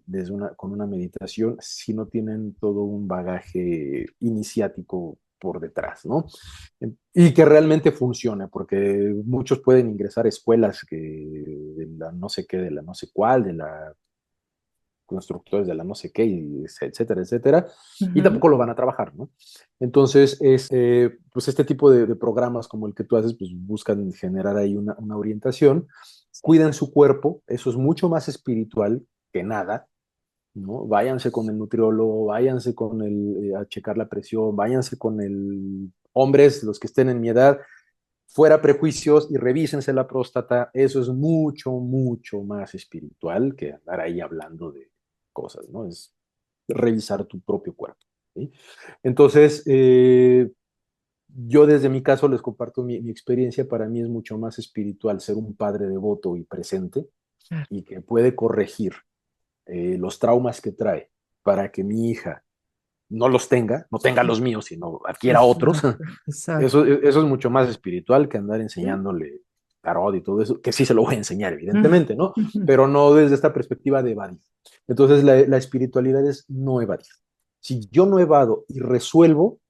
con una meditación si no tienen todo un bagaje iniciático por detrás, ¿no? Y que realmente funcione, porque muchos pueden ingresar a escuelas de la no sé qué, de la no sé cuál, de la constructores de la no sé qué, etcétera, etcétera, y Ujú. tampoco lo van a trabajar, ¿no? Entonces, pues este tipo de programas como el que tú haces, pues buscan generar ahí una orientación, cuiden su cuerpo, eso es mucho más espiritual que nada, ¿no? Váyanse con el nutriólogo, váyanse a checar la presión, váyanse con el hombres, los que estén en mi edad, fuera prejuicios y revísense la próstata, eso es mucho, mucho más espiritual que andar ahí hablando de cosas, ¿no? Es revisar tu propio cuerpo, ¿sí? Entonces, yo desde mi caso les comparto mi experiencia, para mí es mucho más espiritual ser un padre devoto y presente Claro. y que puede corregir los traumas que trae para que mi hija no los tenga, no tenga los míos, sino adquiera otros. Exacto, exacto. Eso es mucho más espiritual que andar Sí. enseñándole tarot y todo eso, que sí se lo voy a enseñar, evidentemente, ¿no? Pero no desde esta perspectiva de evadir. Entonces, la espiritualidad es no evadir. Si yo no evado y resuelvo,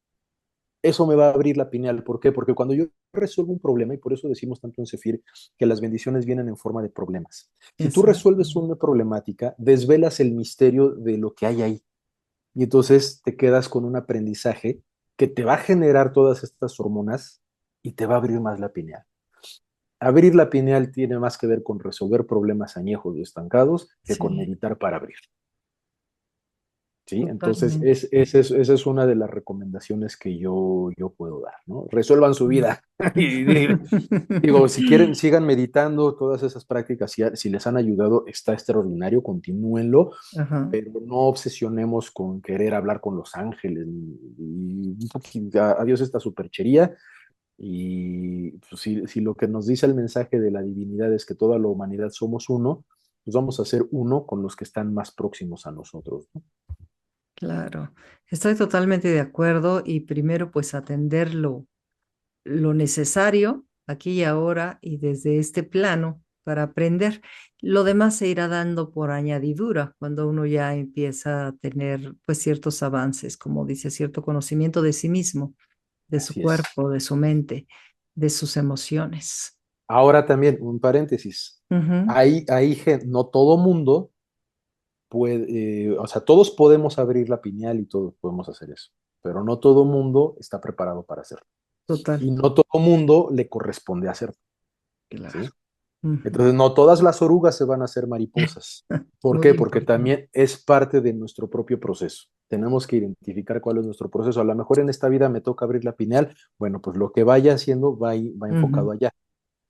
eso me va a abrir la pineal. ¿Por qué? Porque cuando yo resuelvo un problema, y por eso decimos tanto en Sefir que las bendiciones vienen en forma de problemas. Si tú Exacto. resuelves una problemática, desvelas el misterio de lo que hay ahí. Y entonces te quedas con un aprendizaje que te va a generar todas estas hormonas y te va a abrir más la pineal. Abrir la pineal tiene más que ver con resolver problemas añejos y estancados que con Sí, meditar para abrir. ¿Sí? Entonces, totalmente. esa es una de las recomendaciones que yo puedo dar, ¿no? Resuelvan su vida. Y digo, si quieren, sigan meditando todas esas prácticas. Si les han ayudado, está extraordinario, continúenlo, Ajá. pero no obsesionemos con querer hablar con los ángeles y un poquito, adiós esta superchería. Y pues, si lo que nos dice el mensaje de la divinidad es que toda la humanidad somos uno, pues vamos a ser uno con los que están más próximos a nosotros, ¿no? Claro, estoy totalmente de acuerdo y primero pues atender lo necesario aquí y ahora y desde este plano para aprender. Lo demás se irá dando por añadidura cuando uno ya empieza a tener pues ciertos avances, como dice, cierto conocimiento de sí mismo, de su Así es. cuerpo, de su mente, de sus emociones. Ahora también, un paréntesis. Ujú. No todo mundo o sea, todos podemos abrir la pineal y todos podemos hacer eso, pero no todo mundo está preparado para hacerlo. Total, Y no todo mundo le corresponde hacerlo, claro. ¿sí? Ujú. Entonces, no todas las orugas se van a hacer mariposas. ¿Por Muy qué? Porque importante. también es parte de nuestro propio proceso. Tenemos que identificar cuál es nuestro proceso. A lo mejor en esta vida me toca abrir la pineal. Bueno, pues lo que vaya haciendo va enfocado Ujú, allá.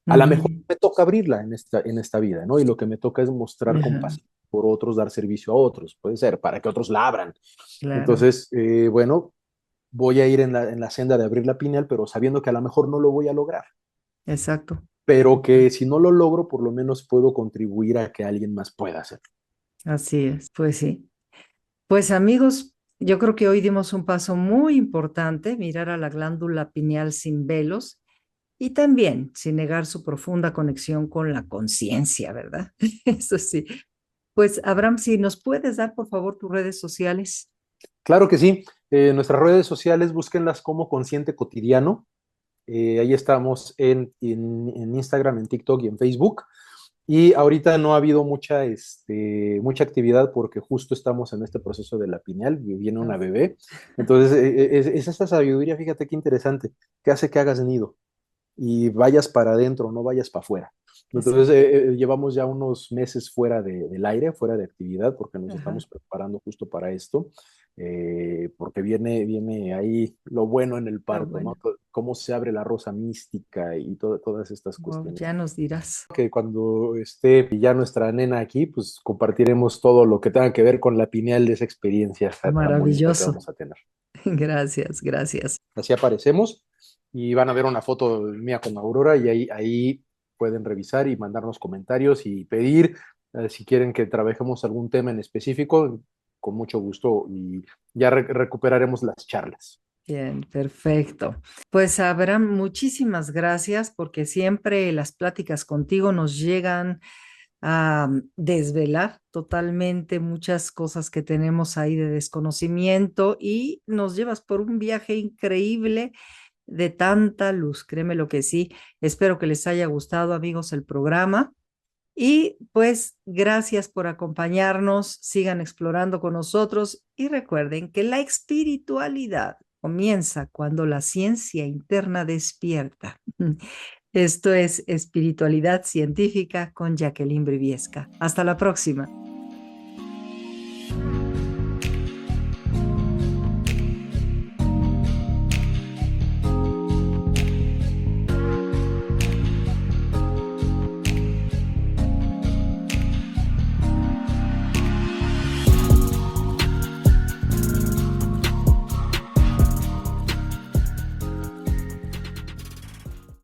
A lo mejor ujú. me toca abrirla en esta vida, ¿no? Y lo que me toca es mostrar Ajá, compasión por otros, dar servicio a otros, puede ser, para que otros la abran. claro, Entonces, bueno, voy a ir en la senda de abrir la pineal, pero sabiendo que a lo mejor no lo voy a lograr, exacto. pero que si no lo logro, por lo menos puedo contribuir a que alguien más pueda hacerlo. Así es, pues sí. Pues amigos, yo creo que hoy dimos un paso muy importante, mirar a la glándula pineal sin velos y también sin negar su profunda conexión con la conciencia, ¿verdad? Eso sí. Pues Abraham, si nos puedes dar por favor tus redes sociales. Claro que sí. Nuestras redes sociales, búsquenlas como Consciente Cotidiano. Ahí estamos en Instagram, en TikTok y en Facebook. Y ahorita no ha habido mucha actividad porque justo estamos en este proceso de la pineal, viene una bebé. Entonces, es esta sabiduría, fíjate qué interesante, que hace que hagas nido y vayas para adentro, no vayas para afuera. Entonces, Exacto. llevamos ya unos meses fuera del aire, fuera de actividad, porque nos Ajá. estamos preparando justo para esto, porque viene ahí lo bueno en el Ah, parto, ¿no? bueno. Cómo se abre la rosa mística y todas estas Wow, cuestiones. ya nos dirás. Que cuando esté ya nuestra nena aquí, pues compartiremos todo lo que tenga que ver con la pineal de esa experiencia tan bonita que Maravilloso. vamos a tener. Gracias, gracias. Así aparecemos y van a ver una foto mía con Aurora y ahí pueden revisar y mandarnos comentarios y pedir si quieren que trabajemos algún tema en específico, con mucho gusto y ya recuperaremos las charlas. Bien, perfecto. Pues Abraham, muchísimas gracias porque siempre las pláticas contigo nos llegan a desvelar totalmente muchas cosas que tenemos ahí de desconocimiento y nos llevas por un viaje increíble de tanta luz. Créeme lo que sí. Espero que les haya gustado, amigos, el programa. Y pues gracias por acompañarnos, sigan explorando con nosotros y recuerden que la espiritualidad comienza cuando la ciencia interna despierta. Esto es Espiritualidad Científica con Jacqueline Briviesca. Hasta la próxima.